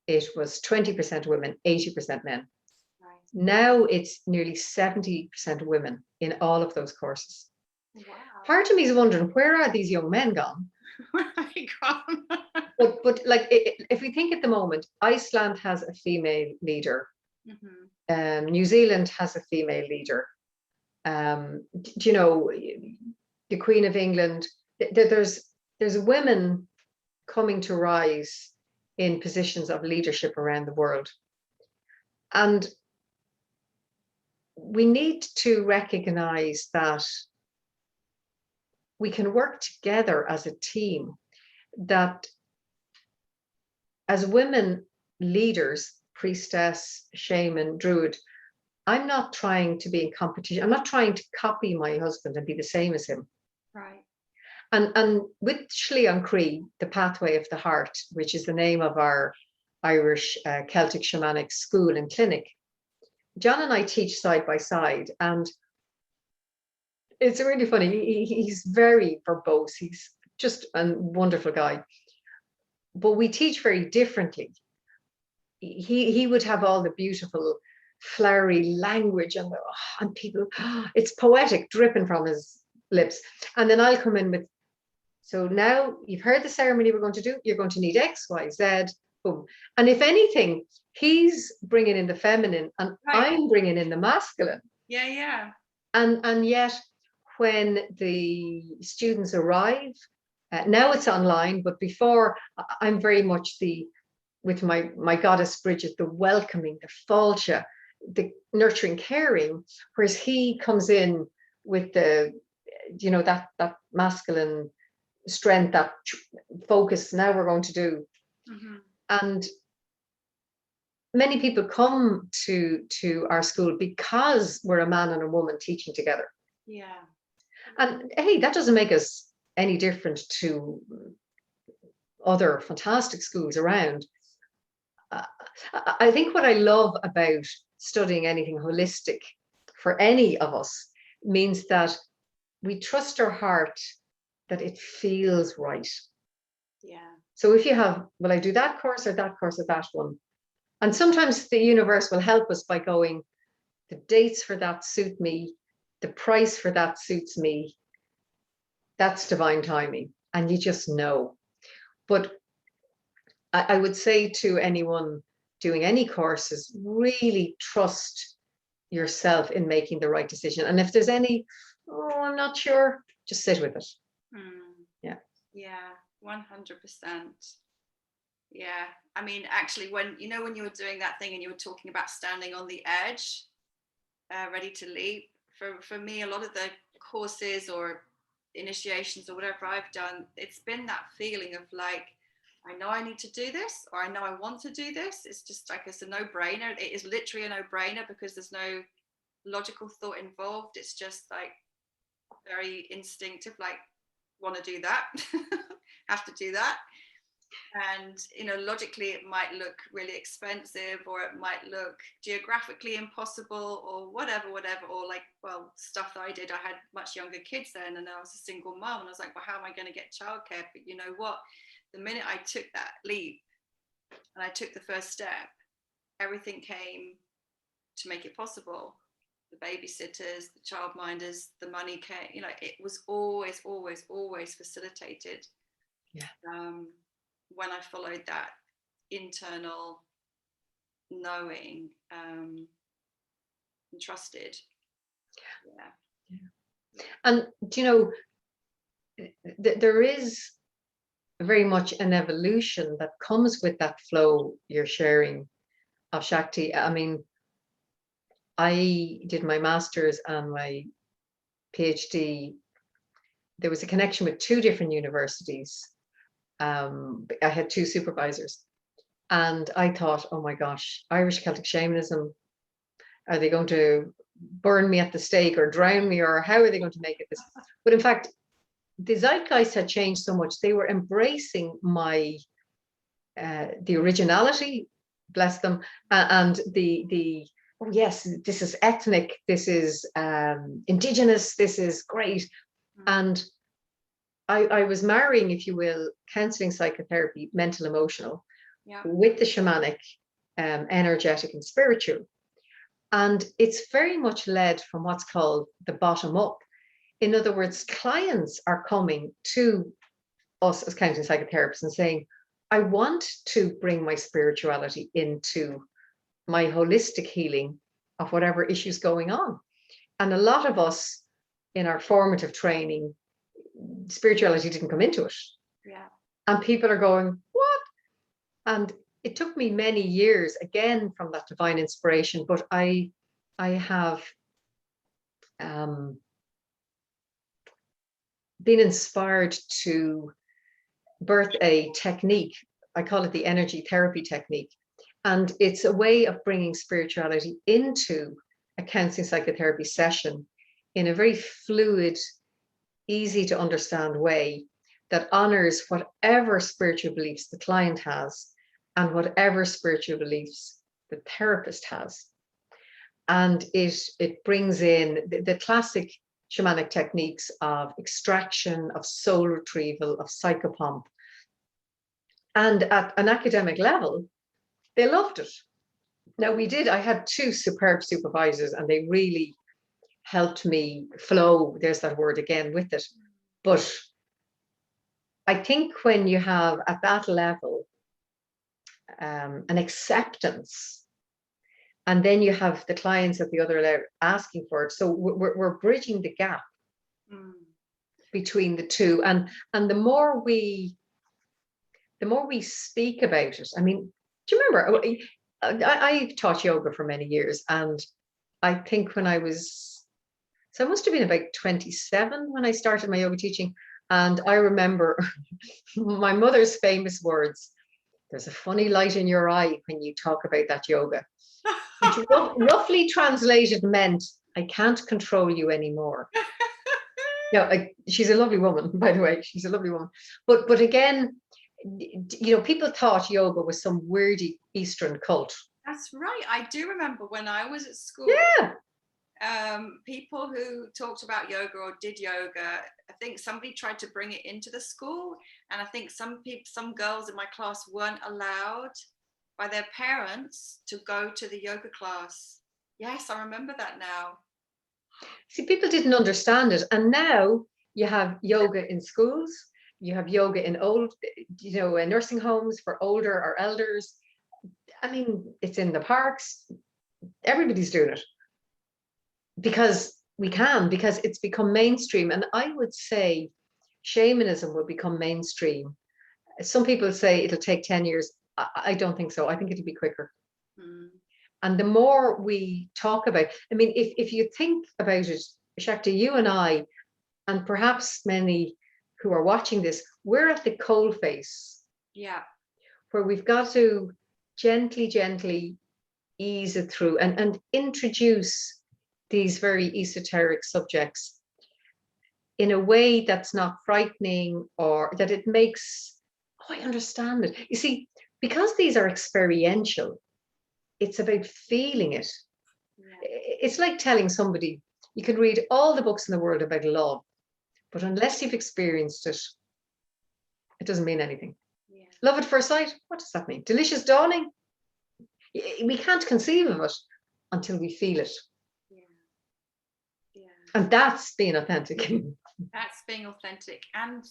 it was 20% women, 80% men. Right. Now it's nearly 70% women in all of those courses. Wow. Part of me is wondering, where are these young men gone? Where are they gone? But like, if we think at the moment, Iceland has a female leader. Mm-hmm. New Zealand has a female leader. You know, the Queen of England. There's women coming to rise in positions of leadership around the world, and we need to recognize that we can work together as a team. That as women leaders, priestess, shaman, druid, I'm not trying to be in competition. I'm not trying to copy my husband and be the same as him. Right. And with Slí an Chrí, the pathway of the heart, which is the name of our Irish Celtic shamanic school and clinic, John and I teach side by side, and it's really funny. He's very verbose. He's just a wonderful guy, but we teach very differently. He would have all the beautiful flowery language and people, it's poetic dripping from his lips. And then I'll come in with, so now you've heard the ceremony we're going to do, you're going to need X, Y, Z, boom. And if anything, he's bringing in the feminine and Right. I'm bringing in the masculine. Yeah, yeah. And yet when the students arrive, now it's online, but before I'm very much with my goddess Bridget, the welcoming, the fáilte, the nurturing, caring, whereas he comes in with the, you know, that masculine strength, that focus. Now we're going to do, and many people come to our school because we're a man and a woman teaching together. Yeah. And hey, that doesn't make us any different to other fantastic schools around. I think what I love about studying anything holistic for any of us means that we trust our heart that it feels right. Yeah. So if you have, will I do that course or that course or that one? And sometimes the universe will help us by going, the dates for that suit me, the price for that suits me. That's divine timing, and you just know. But I would say to anyone doing any courses, really trust yourself in making the right decision. And if there's any, oh, I'm not sure, just sit with it. Yeah. Yeah, 100%. Yeah. I mean, actually, when you were doing that thing and you were talking about standing on the edge, ready to leap, for me, a lot of the courses or initiations or whatever I've done, it's been that feeling of like, I know I need to do this, or I know I want to do this. It's just like, it's a no-brainer. It is literally a no-brainer because there's no logical thought involved. It's just like very instinctive, like, want to do that, have to do that. And logically it might look really expensive, or it might look geographically impossible, or whatever, or like, well, stuff that I did, I had much younger kids then, and I was a single mom, and I was like, well, how am I going to get childcare? But you know what, the minute I took that leap and I took the first step, everything came to make it possible. The babysitters, the childminders, the money came, it was always facilitated. Yeah. When I followed that internal knowing, and trusted. Yeah. And there is very much an evolution that comes with that flow you're sharing of Shakti. I mean, I did my master's and my PhD. There was a connection with two different universities. I had two supervisors, and I thought, oh my gosh, Irish Celtic shamanism, are they going to burn me at the stake or drown me, or how are they going to make it this? But in fact, the zeitgeist had changed so much. They were embracing my the originality bless them, and the oh yes, this is ethnic, this is indigenous, this is great. And I was marrying, if you will, counselling, psychotherapy, mental, emotional, with the shamanic, energetic and spiritual. And it's very much led from what's called the bottom up. In other words, clients are coming to us as counselling psychotherapists and saying, I want to bring my spirituality into my holistic healing of whatever issues going on. And a lot of us in our formative training, spirituality didn't come into it. Yeah. And people are going, what? And it took me many years, again, from that divine inspiration, but I have been inspired to birth a technique. I call it the energy therapy technique. And it's a way of bringing spirituality into a counseling psychotherapy session in a very fluid, easy to understand way that honors whatever spiritual beliefs the client has and whatever spiritual beliefs the therapist has. And it brings in the classic shamanic techniques of extraction, of soul retrieval, of psychopomp. And at an academic level, they loved it. Now I had 2 superb supervisors, and they really helped me flow, there's that word again, with it. But I think when you have at that level an acceptance, and then you have the clients at the other level asking for it, so we're bridging the gap between the two, and the more we speak about it. I mean, do you remember, I've taught yoga for many years, and I think when I must have been about 27 when I started my yoga teaching. And I remember my mother's famous words, there's a funny light in your eye when you talk about that yoga, which roughly translated meant, I can't control you anymore. She's a lovely woman, by the way. She's a lovely woman. But again, people thought yoga was some weirdy Eastern cult. That's right. I do remember when I was at school. Yeah. People who talked about yoga or did yoga, I think somebody tried to bring it into the school, and I think some girls in my class weren't allowed by their parents to go to the yoga class. Yes, I remember that now. See, people didn't understand it, and now you have yoga in schools, you have yoga in in nursing homes for older or elders. I mean, it's in the parks. Everybody's doing it. Because it's become mainstream. And I would say shamanism will become mainstream. Some people say it'll take 10 years. I don't think so. I think it'll be quicker. And the more we talk about, I mean, if you think about it, Shakti, you and I, and perhaps many who are watching this, we're at the coalface. Yeah. Where we've got to gently ease it through and introduce these very esoteric subjects in a way that's not frightening, or that it makes, I understand it. You see, because these are experiential, it's about feeling it. Yeah. It's like telling somebody, you can read all the books in the world about love, but unless you've experienced it, it doesn't mean anything. Yeah. Love at first sight, what does that mean? Delicious dawning? We can't conceive of it until we feel it. And that's being authentic. That's being authentic and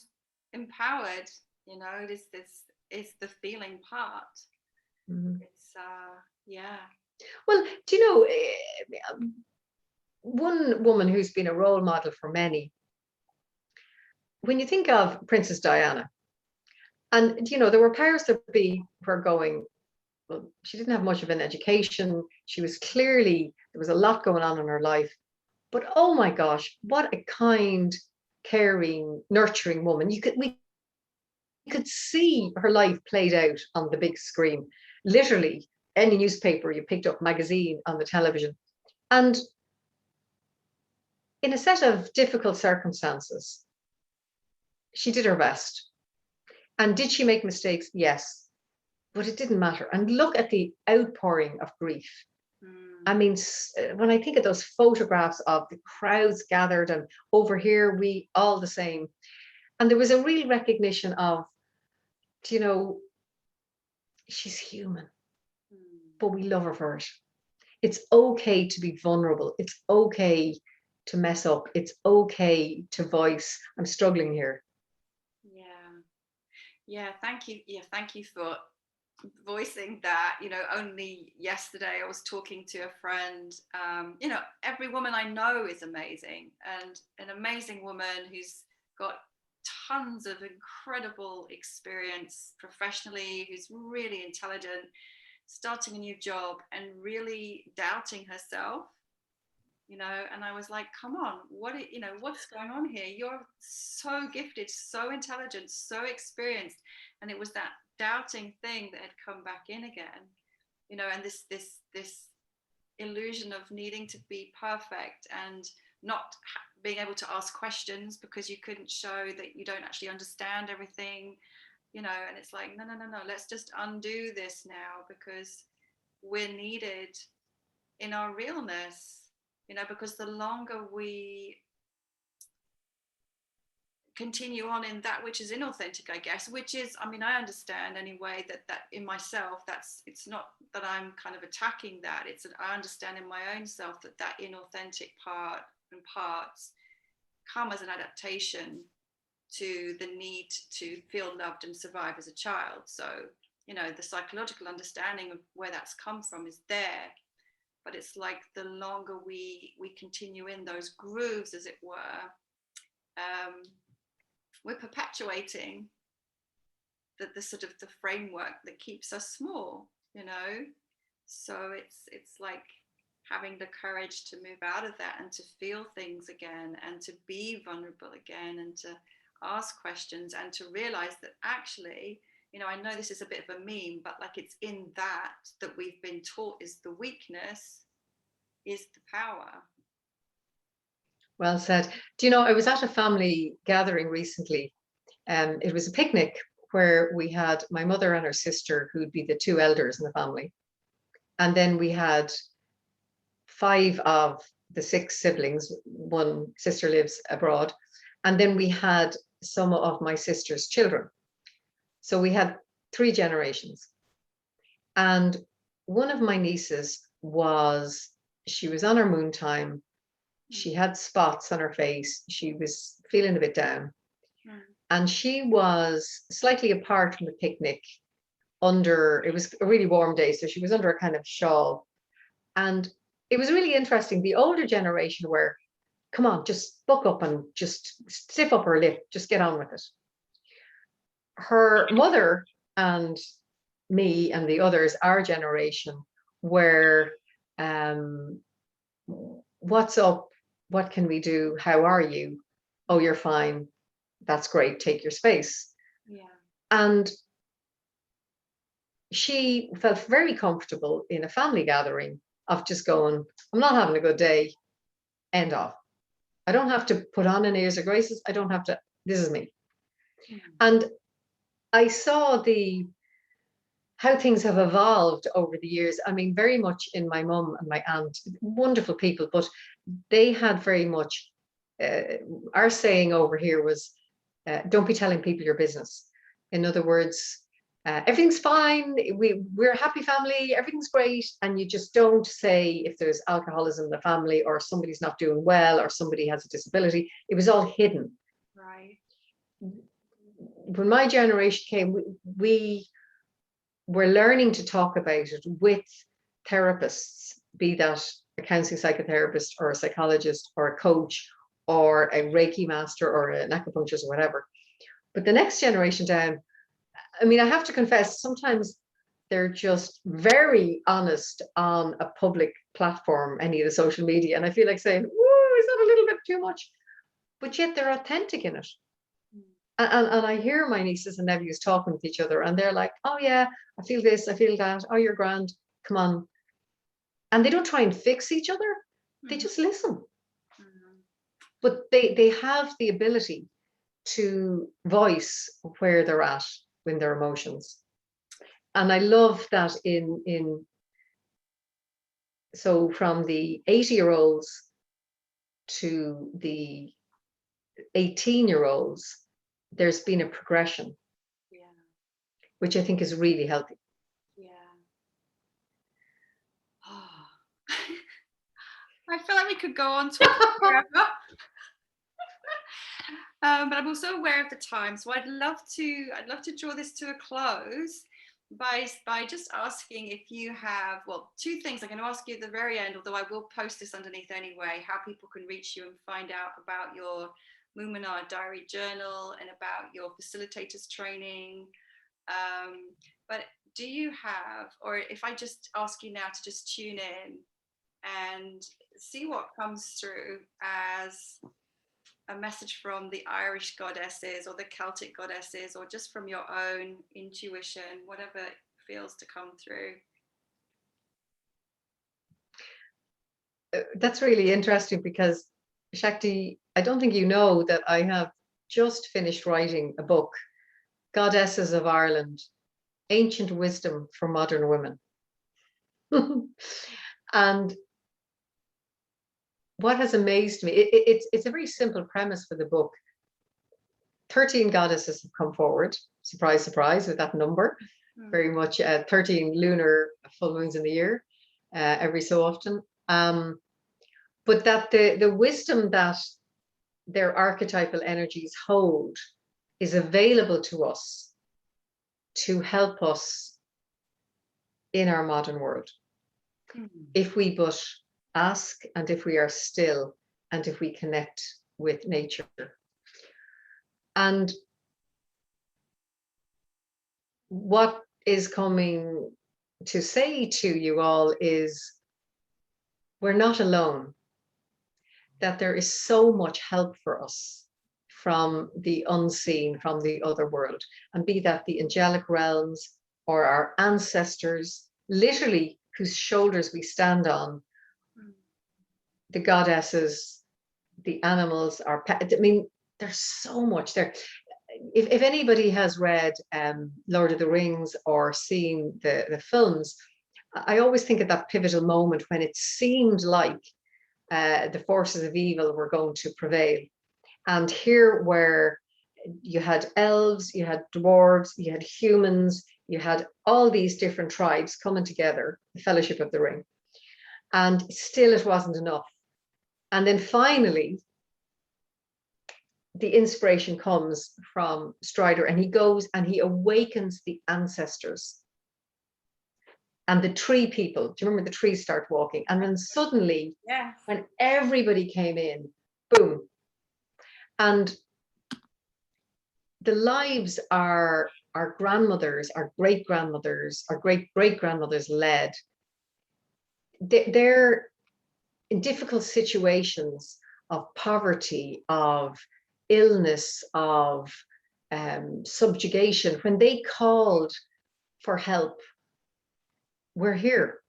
empowered. It's the feeling part. It's Well, do you know, one woman who's been a role model for many, when you think of Princess Diana, and there were powers that be who are going, well, she didn't have much of an education. She was there was a lot going on in her life. But oh my gosh, what a kind, caring, nurturing woman. We could see her life played out on the big screen. Literally, any newspaper you picked up, magazine, on the television. And in a set of difficult circumstances, she did her best. And did she make mistakes? Yes. but it didn't matter. And look at the outpouring of grief. I mean, when I think of those photographs of the crowds gathered and over here, we all the same. And there was a real recognition of, you know, she's human, but we love her for it. It's okay to be vulnerable. It's okay to mess up. It's okay to voice, I'm struggling here. Yeah, thank you. Yeah, thank you for voicing that. You know, only yesterday I was talking to a friend. You know, every woman I know is amazing, and an amazing woman who's got tons of incredible experience professionally, who's really intelligent, starting a new job and really doubting herself, you know. And I was like, come on, you know, what's going on here? You're so gifted, so intelligent, so experienced. And it was that doubting thing that had come back in again, you know. And this illusion of needing to be perfect and not being able to ask questions because you couldn't show that you don't actually understand everything, you know. And it's like, no, let's just undo this now, because we're needed in our realness, you know. Because the longer we continue on in that which is inauthentic, I guess, which is, I mean, I understand anyway that in myself, it's not that I'm kind of attacking that, it's that I understand in my own self that inauthentic part and parts come as an adaptation to the need to feel loved and survive as a child. So, you know, the psychological understanding of where that's come from is there, but it's like the longer we continue in those grooves, as it were, we're perpetuating the sort of the framework that keeps us small, you know. So it's like having the courage to move out of that and to feel things again and to be vulnerable again and to ask questions and to realize that actually, you know, I know this is a bit of a meme, but like it's in that we've been taught is the weakness, is the power. Well said. Do you know, I was at a family gathering recently. It was a picnic where we had my mother and her sister, who'd be the two elders in the family. And then we had 5 of the 6 siblings. One sister lives abroad. And then we had some of my sister's children. So we had 3 generations. And one of my nieces she was on her moon time. She had spots on her face. She was feeling a bit down. And she was slightly apart from the picnic it was a really warm day, so she was under a kind of shawl. And it was really interesting. The older generation were, come on, just buck up and just stiff up her lip, just get on with it. Her mother and me and the others, our generation, were, what's up? What can we do? How are you? Oh, you're fine. That's great. Take your space. Yeah. And she felt very comfortable in a family gathering of just going, I'm not having a good day, end off. I don't have to put on an airs or graces. I don't have to, this is me. And I saw how things have evolved over the years. I mean, very much in my mum and my aunt, wonderful people, but they had very much, our saying over here was, don't be telling people your business. In other words, everything's fine, we're a happy family, everything's great, and you just don't say if there's alcoholism in the family or somebody's not doing well or somebody has a disability. It was all hidden. Right. When my generation came, we were learning to talk about it with therapists, be that a counselling psychotherapist or a psychologist or a coach or a Reiki master or an acupuncturist or whatever. But the next generation down, I mean, I have to confess, sometimes they're just very honest on a public platform, any of the social media. And I feel like saying, whoa, is that a little bit too much? But yet they're authentic in it. And I hear my nieces and nephews talking with each other and they're like, oh yeah, I feel this, I feel that. Oh, you're grand, come on. And they don't try and fix each other. They just listen. But they have the ability to voice where they're at in their emotions. And I love that so from the 80-year-olds to the 18-year-olds, there's been a progression, which I think is really healthy. Oh. I feel like we could go on talking forever. But I'm also aware of the time, so I'd love to draw this to a close by just asking if you have, well, two things I'm going to ask you at the very end, although I will post this underneath anyway, how people can reach you and find out about your Moon Mna diary journal and about your facilitators training. But do you have, or if I just ask you now to just tune in and see what comes through as a message from the Irish goddesses or the Celtic goddesses, or just from your own intuition, whatever feels to come through. That's really interesting because, Shakti, I don't think you know that I have just finished writing a book, Goddesses of Ireland, Ancient Wisdom for Modern Women. And what has amazed me, it's a very simple premise for the book. 13 goddesses have come forward, surprise, surprise, with that number. Very much 13 lunar full moons in the year, every so often. But that the wisdom that their archetypal energies hold is available to us to help us in our modern world. If we but ask, and if we are still, and if we connect with nature. And what is coming to say to you all is, we're not alone, that there is so much help for us from the unseen, from the other world, and be that the angelic realms or our ancestors, literally whose shoulders we stand on, the goddesses, the animals, our pets. I mean, there's so much there. If anybody has read Lord of the Rings or seen the films, I always think of that pivotal moment when it seemed like the forces of evil were going to prevail. And here, where you had elves, you had dwarves, you had humans, you had all these different tribes coming together, the Fellowship of the Ring, and still it wasn't enough. And then finally, the inspiration comes from Strider, and he goes and he awakens the ancestors and the tree people. Do you remember the trees start walking? And then suddenly, when everybody came in, boom. And the lives our grandmothers, our great-grandmothers, our great-great-grandmothers led, they're in difficult situations of poverty, of illness, of subjugation. When they called for help, we're here.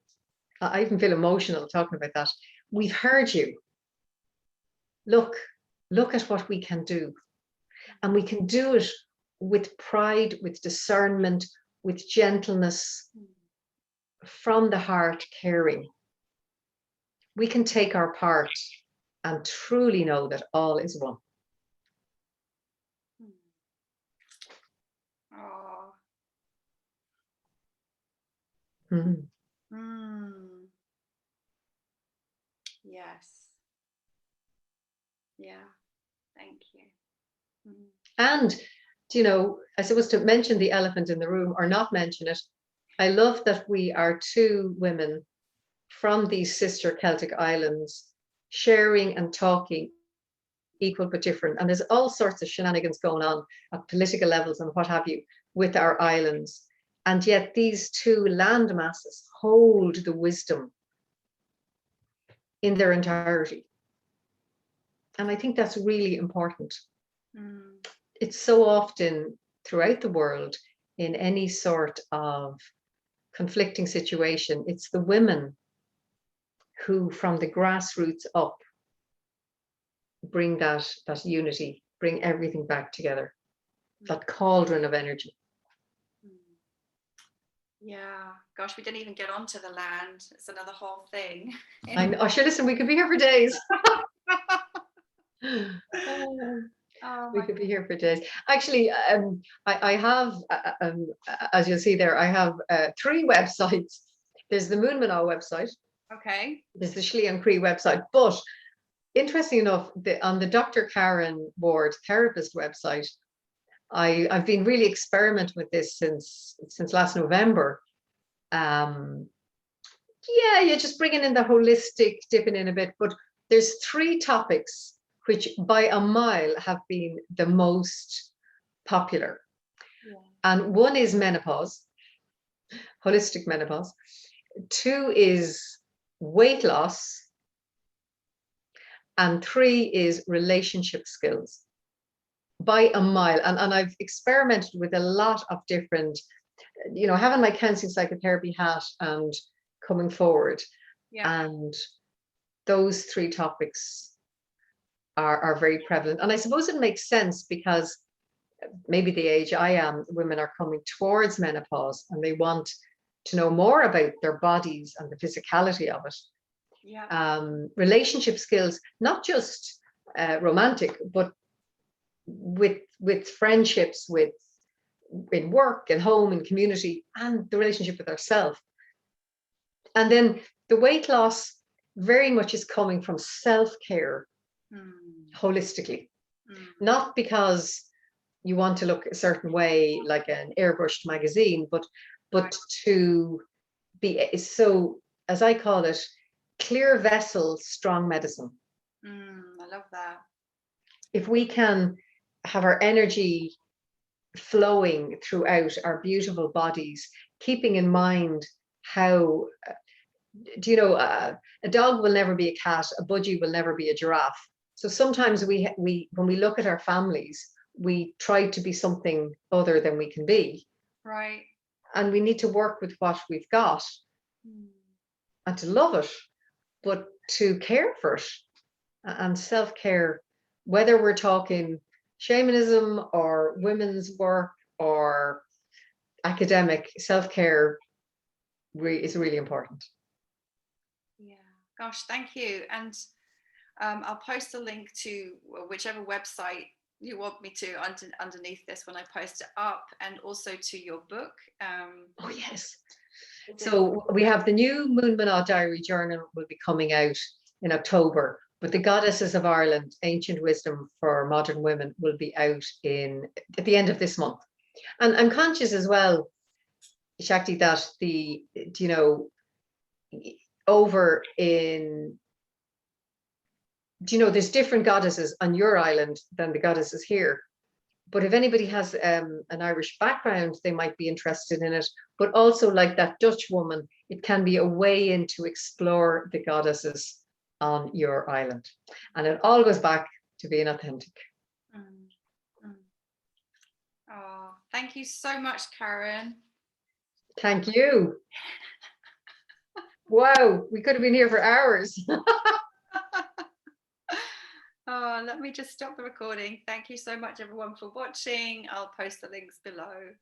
I even feel emotional talking about that. We've heard you. Look at what we can do. And we can do it with pride, with discernment, with gentleness, from the heart, caring. We can take our part and truly know that all is one. Oh. Yes. Yeah. Thank you. And, you know, I suppose to mention the elephant in the room or not mention it, I love that we are two women from these sister Celtic islands sharing and talking, equal but different. And there's all sorts of shenanigans going on at political levels and what have you with our islands. And yet these two land masses hold the wisdom in their entirety. And I think that's really important. It's so often throughout the world, in any sort of conflicting situation, it's the women who, from the grassroots up, bring that unity, bring everything back together, that cauldron of energy. Yeah, gosh, we didn't even get onto the land. It's another whole thing. I know. Oh, sure, listen, we could be here for days. Oh We my could be here for days. Actually, I have, as you'll see there, I have 3 websites. There's the Moon Mna website. Okay. There's the Shli and Cree website. But interesting enough, on the Dr. Karen Ward therapist website, I've been really experimenting with this since last November. Yeah, you're just bringing in the holistic, dipping in a bit. But there's 3 topics which by a mile have been the most popular. Yeah. And one is menopause, holistic menopause. 2 is weight loss. And 3 is relationship skills by a mile. And I've experimented with a lot of different, having my counselling psychotherapy hat and coming forward. Yeah. And those 3 topics are very prevalent. And I suppose it makes sense because maybe the age I am, women are coming towards menopause and they want to know more about their bodies and the physicality of it. Yeah. Relationship skills, not just romantic, but with friendships, in work and home and community, and the relationship with ourselves. And then the weight loss very much is coming from self-care, holistically, not because you want to look a certain way like an airbrushed magazine, but Right. to be, so as I call it, clear vessel, strong medicine. I love that. If we can have our energy flowing throughout our beautiful bodies, keeping in mind how, a dog will never be a cat, a budgie will never be a giraffe. So sometimes we when we look at our families, we try to be something other than we can be. Right. And we need to work with what we've got and to love it, but to care for it. And self-care, whether we're talking shamanism or women's work or academic, self-care is really important. Yeah. Gosh, thank you. And I'll post a link to whichever website you want me to underneath this when I post it up, and also to your book. Oh yes. So we have the new Moon Mna diary journal will be coming out in October, but the Goddesses of Ireland, Ancient Wisdom for Modern Women, will be out at the end of this month. And I'm conscious as well, Shakti, that over in, there's different goddesses on your island than the goddesses here. But if anybody has an Irish background, they might be interested in it. But also, like that Dutch woman, it can be a way in to explore the goddesses on your island. And it all goes back to being authentic. Oh, thank you so much, Karen. Thank you. Wow, we could have been here for hours. Oh, let me just stop the recording. Thank you so much, everyone, for watching. I'll post the links below.